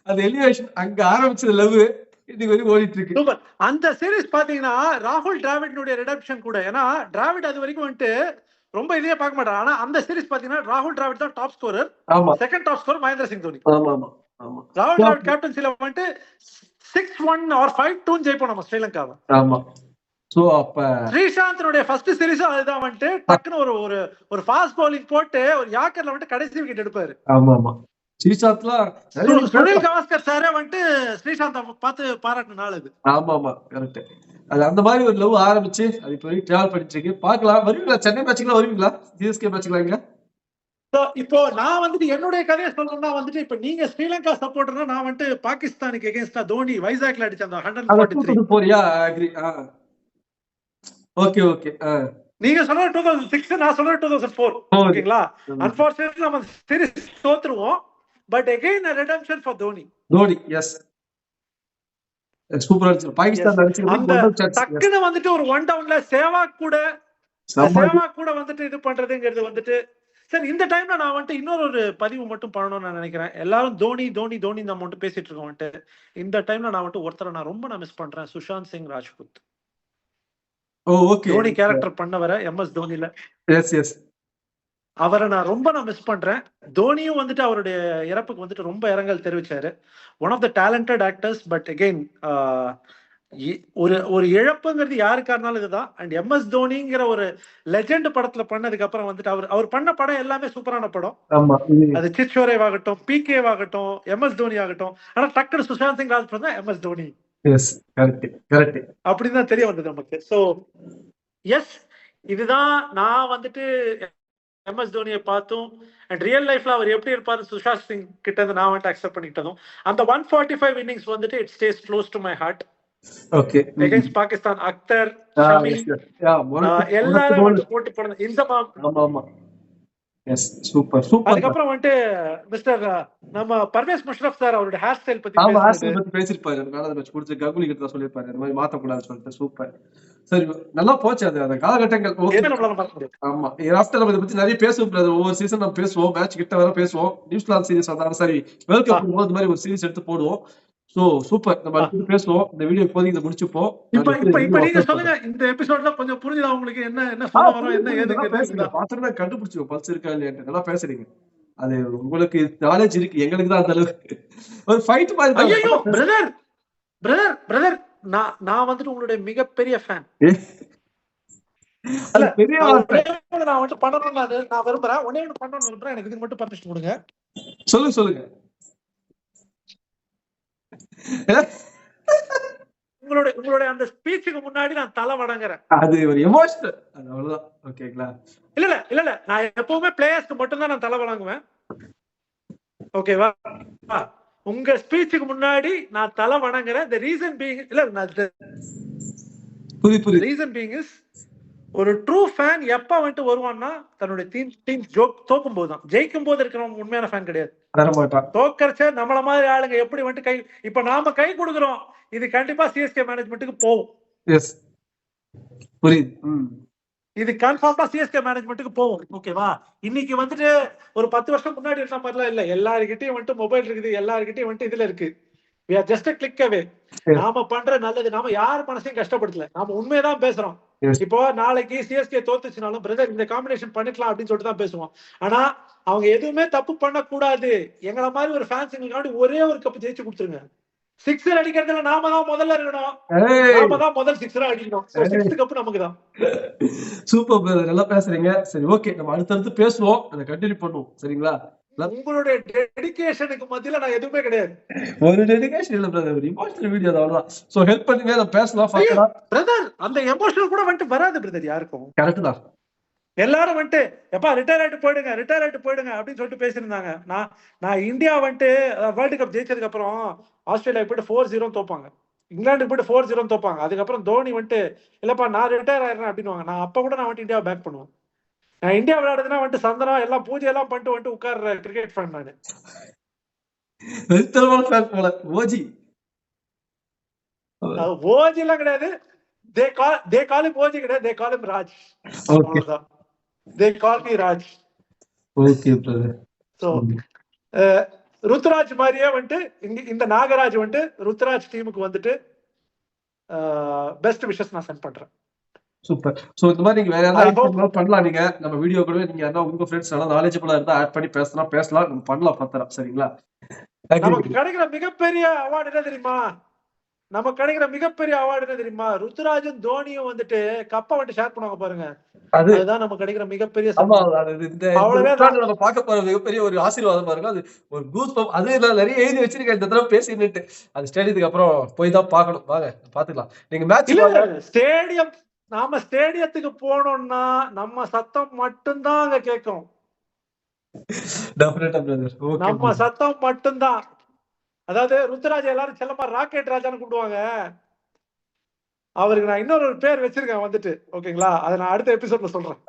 அந்த எலிவேஷன் அங்க ஆரம்பிச்சது லவ் இன்னைக்கு வரைக்கும் ஓடிட்டு இருக்கு. அந்த சீரிஸ் பாத்தீங்கன்னா ராகுல் டிராவிடனுடைய ரிடம்ஷன் கூட. ஏன்னா டிராவிட் அது வரைக்கும் வந்துட்டு ரொம்ப இதே பார்க்க மாட்டாரு. ஆனா அந்த சீரிஸ் பாத்தீங்கன்னா ராகுல் டிராவிட் தான் top scorer. Second top scorer Mahendra Singh Dhoni. ராகுல் டிராவிட் கேப்டன்சில வந்துட்டு 6-1 or 5-2 ஜெயிப்போம் நம்ம ஸ்ரீலங்காவை. ஆமா. சோ அப்ப ஸ்ரீசாந்தனுடைய ஃபர்ஸ்ட் சீரிஸ் அதுதான் வந்துட்டு டக்குன்னு ஒரு ஃபாஸ்ட் பவுலிங் போட்டு ஒரு யாக்கர்ல வந்துட்டு கடைசி விக்கெட் எடுப்பாரு. ஆமா ஆமா. ஸ்ரீசாந்த்ல சுனில் கவாஸ்கர் சாரே வந்துட்டு ஸ்ரீசாந்த் பார்த்து பாராட்டின நாள் அது. ஆமா ஆமா கரெக்ட். அது அந்த மாதிரி ஒரு லவ் ஆரம்பிச்சு அது இப்போ டிராவல் பண்ணிட்டு இருக்கு. பார்க்கலாம், வருவீங்களா சென்னை மேட்சுக்குலாம் வருவீங்களா? சிஎஸ்கே மேட்சுக்குலாம் இங்க இப்போ நான் வந்துட்டு என்னுடைய கதையை சொல்லணும்னா வந்துட்டு இப்ப நீங்க ஸ்ரீலங்கா சப்போர்ட்டர்னா நான் வந்துட்டு பாகிஸ்தானுக்கு எகென்ஸ்டா தோனி வைசாக்ல அடிச்ச அந்த 143 போறியா? அக்ரி. Okay okay. நீங்க சொல்ற 2006, நான் சொல்ற 2004. ஓகேங்களா? அன்பார்ச்சுனேட்லி நம்ம சீரிஸ் தோத்துருவோம். But again a redemption for Dhoni. Dhoni yes சூப்பரா இருந்துச்சு. பாகிஸ்தான் அடிச்சு டக்குன்னு வந்துட்டு ஒரு ஒன் டவுன்ல சேவாக் கூட வந்துட்டு இது பண்றதுங்கிறது வந்துட்டு சரி. இந்த டைம்ல நான் வந்துட்டு இன்னொரு பதிவு மட்டும் பண்ணணும்னு நான் நினைக்கிறேன். எல்லாரும் தோனி தோனி தோனி நம்ம மட்டும் பேசிட்டு இருக்கோம் வந்துட்டு. இந்த டைம்ல நான் வந்துட்டு ஒருத்தரை நான் ரொம்ப மிஸ் பண்றேன், சுஷாந்த் சிங் ராஜ்புத். தோனி கேரக்டர் பண்ணவரை எம்எஸ் தோனில. Yes yes. அவரை நான் ரொம்ப மிஸ் பண்றேன். தோனியும் வந்துட்டு அவருடைய இறப்புக்கு வந்துட்டு ரொம்ப இரங்கல் தெரிவிச்சாரு. One of the talented actors. But again ஒரு இழப்புங்கிறது யாருக்கா இருந்தாலும் இதுதான். அண்ட் எம்எஸ் தோனிங்கிற ஒரு லெஜெண்ட் படத்துல பண்ணதுக்கு அப்புறம் வந்துட்டு அவர் பண்ண படம் எல்லாமே சூப்பரான படம். அது சிச்சோரேவ் ஆகட்டும், பிகே ஆகட்டும், எம்எஸ் தோனி ஆகட்டும். ஆனா டக்குனு சுஷாந்த் சிங் ராஜ்புத் தான் எம்எஸ் தோனி அப்படின்னு தான் தெரிய வந்தது நமக்கு. சோ எஸ், இதுதான் நான் வந்துட்டு எம்எஸ் தோனியை பார்த்தும் அண்ட் ரியல் லைஃப்ல அவர் எப்படி இருப்பாரு சுஷாந்த் சிங் கிட்ட இருந்து நான் வந்துட்டு அக்செப்ட் பண்ணிக்கிட்டதும் அந்த 145 இன்னிங்ஸ் வந்துட்டு it stays close to my heart. Okay. against Pakistan. Akhtar, Shami எல்லாரும் வந்துட்டு போட்டி போடணும். இன்சமாம். ஆமா ஆமா. Yes super super. அதுக்கப்புறம் வந்துட்டு மிஸ்டர் நம்ம பர்வேஸ் முஷ்ரப் சார் அவருடைய ஹேர் ஸ்டைல் பத்தி ஆமா பேசினது. ஆஸ்டல் பத்தி பேசிருப்பாரு. அதனால மேட்ச் முடிச்சு கங்குலி கிட்ட தான் சொல்லிருப்பாரு இந்த மாதிரி மாத்தக்கூடாதுன்னு சொல்லிட்டு. சூப்பர். சரி நல்லா போச்சு அது அந்த காலகட்டங்கள். எதுவுமே நம்மளால மறக்க முடியாது. ஆமா ஆஃப்டர் நம்ம இதை பத்தி நிறைய பேசுவோம் brother. ஒவ்வொரு சீசன் நம்ம பேசுவோம், மேட்ச் கிட்ட வர பேசுவோம். நியூசிலாந்து சீரிஸ் வந்தாலும் சரி, வேர்ல்ட் கப் இந்த மாதிரி ஒரு சீரிஸ் எடுத்து போடுவோம். So super. நம்ம அடுத்து பேசுவோம். இந்த வீடியோ இப்போதைக்கு இதை முடிச்சுப்போம். இப்ப நீங்க சொல்லுங்க, இந்த எபிசோட்ல கொஞ்சம் புரிஞ்சுதா உங்களுக்கு? என்ன சொல்ல வரோம், என்ன ஏதுங்க பாத்துறதா கண்டுபிடிச்சிருவோம் பல்ஸ் இருக்கா இல்லையா. நல்லா பேசுறீங்க. அது உங்களுக்கு நாலேஜ் இருக்கு, எங்களுக்கு தான் அந்த அளவுக்கு. ஒரு ஃபைட் மாதிரி தான். ஐயோ பிரதர் நான் வந்துட்டு உங்களுடைய மிகப்பெரிய ஃபேன். அது பெரிய வார்த்தை. நான் வந்துட்டு பண்ணணும்னு நான் விரும்புறேன். ஒண்ணே ஒண்ணு பண்ணணும்னு விரும்புறேன். எனக்கு இதுக்கு மட்டும் பர்மிஷன் கொடுங்க. சொல்லுங்க. உங்களுடைய அந்த ஸ்பீச்சுக்கு முன்னாடி நான் தலை வணங்குறேன். அது ஒரு எமோஷனல், அது அவ்வளவுதான். ஓகேங்களா? இல்ல நான் எப்பவுமே பிளேயர்ஸ்க்கு மட்டும் தான் நான் தலை வணங்குவேன். ஓகேவா? உங்க ஸ்பீச்சுக்கு முன்னாடி நான் தலை வணங்குறேன். the reason being reason being is ஒரு ட்ரூ ஃபேன் எப்ப வந்துட்டு வருவான்னா தன்னுடைய டீம் தோக்கும் போதுதான். ஜெயிக்கும் போது இருக்கிறவங்க உண்மையான ஃபேன் கிடையாது. தோக்கறச்ச நம்மள மாதிரி ஆளுங்க எப்படி வந்துட்டு கை, இப்ப நாம கை கொடுக்குறோம், இது கண்டிப்பா சிஎஸ்கே மேனேஜ்மெண்ட்டுக்கு போகும். எஸ் புரியுது. இது கன்ஃபார்மா சிஎஸ்கே மேனேஜ்மெண்ட்டுக்கு போகும். ஓகேவா? இன்னைக்கு வந்துட்டு ஒரு 10 வருஷம் முன்னாடி இருந்த மாதிரிலாம் இல்ல. எல்லாருக்கிட்டையும் வந்துட்டு மொபைல் இருக்குது, எல்லாருக்கிட்டையும் வந்துட்டு இதுல இருக்கு. we are just a click away. நாம பண்ற நல்லது, நாம யார் மனசையும் கஷ்டப்படுத்தல, நாம உண்மையதான் பேசுறோம். இப்போ நாளைக்கு சிஎஸ்கே தோத்துச்சுனாலும் பிரதர் இந்த காம்பினேஷன் பண்ணிக்கலாம் அப்படின்னு சொல்லிட்டு தான் பேசுவோம். ஆனா அவங்க எதுவுமே தப்பு பண்ண கூடாது. எங்களை மாதிரி ஒரு ஃபேன்ஸுங்களுக்காண்டி ஒரே ஒரு கப் ஜெயிச்சு கொடுத்துருங்க. சிக்ஸர் அடிக்கிறதுல நாம தான் முதல்ல இருக்கணும். நாம தான் முதல் சிக்ஸரா அடிக்கணும். சிக்ஸ்த் கப் நமக்கு தான். சூப்பர் பிரதர், நல்லா பேசுறீங்க. சரி ஓகே, நம்ம அடுத்தடுத்து பேசுவோம், அதை கண்டினியூ பண்ணுவோம். சரிங்களா? உங்களுடைய டெடிகேஷனுக்கு மத்தியில நான் எதுவுமே கிடையாது. ஒரு டெடிகேஷன் இல்ல பிரதர், ஒரு இமோஷனல் வீடியோ தான், அவ்வளவுதான். சோ ஹெல்ப் பண்ணுங்க, நம்ம பேசலாம் ஃபர்ஸ்டா. பிரதர் அந்த எமோஷனல் கூட வந்துட்டு வராது பிரதர் யாருக்கும். கரெக்ட் தான். எல்லாரும் வந்துட்டு எப்பா ரிட்டையர் ஆயிட்டு போயிடுங்க அப்படின்னு சொல்லிட்டு பேசியிருந்தாங்க. நான் இந்தியா வந்துட்டு வேர்ல்டு கப் ஜெயிச்சதுக்கு அப்புறம் ஆஸ்திரேலியா போயிட்டு 4-0 தோப்பாங்க, இங்கிலாந்துக்கு போயிட்டு 4-0 தோப்பாங்க. அதுக்கப்புறம் தோனி வந்துட்டு இல்லப்பா நான் ரிட்டையர் ஆயிடுறேன் அப்படின்னு நான் அப்ப கூட நான் வந்துட்டு இந்தியா பேக் பண்ணுவேன். நான் இந்தியா விளையாடுதுன்னா வந்துட்டு சந்தனம் எல்லாம் பூஜை எல்லாம் பண்ணிட்டு வந்துட்டு உட்கார்ற கிரிக்கெட் ஃபேன் நானு. ஓஜி எல்லாம் கிடையாது. they call him ஓஜி கிடையாது, they call him ராஜ். அவ்வளவுதான். they call me Raj. Okay brother. So Ruturaj மாதிரியே வந்துட்டு இந்த நாகராஜ் வந்துட்டு ருத்ராஜ் டீமுக்கு வந்துட்டு பெஸ்ட் விஷஸ் நான் சென்ட் பண்றேன். சூப்பர். சோ இந்த மாதிரி நீங்க வேற யாராவது பண்ணலாம், நீங்க நம்ம வீடியோ கூட நீங்க யாரா உங்க ஃப்ரெண்ட்ஸ் நல்லா நாலேஜபிளா இருந்தா ஆட் பண்ணி பேசலாம், நம்ம பண்ணலாம் பார்த்தா. சரிங்களா? நமக்கு கிடைக்கிற மிகப்பெரிய அவார்டு என்ன தெரியுமா? நமக்கு கிடைக்கிற மிகப்பெரிய அவார்டு என்ன தெரியுமா? ருத்ராஜும் தோனியும் வந்துட்டு கப்பை வந்துட்டு ஷேர் பண்ணுவாங்க பாருங்க, அதுதான் நமக்கு கிடைக்கிற மிகப்பெரிய நம்ம பார்க்க போற மிகப்பெரிய ஒரு ஆசீர்வாதம் பாருங்க. அது ஒரு கூஸ் பம்ப். அது நிறைய எழுதி வச்சிருக்கேன் இந்த தடவை பேசிட்டு. அது ஸ்டேடியத்துக்கு அப்புறம் போய் தான் பார்க்கணும். வாங்க பாத்துக்கலாம். நீங்க மேட்ச் ஸ்டேடியம், நாம ஸ்டேடியத்துக்கு போனோம்னா நம்ம சத்தம் மட்டும்தான் அங்க கேட்கும். நம்ம சத்தம் மட்டும்தான். அதாவது ருத்ராஜ் எல்லாரும் செல்லமா ராக்கெட் ராஜான்னு கூப்பிடுவாங்க. அவருக்கு நான் இன்னொரு பேர் வச்சிருக்கேன் வந்துட்டு. ஓகேங்களா? அதை நான் அடுத்த எபிசோட்ல சொல்றேன்.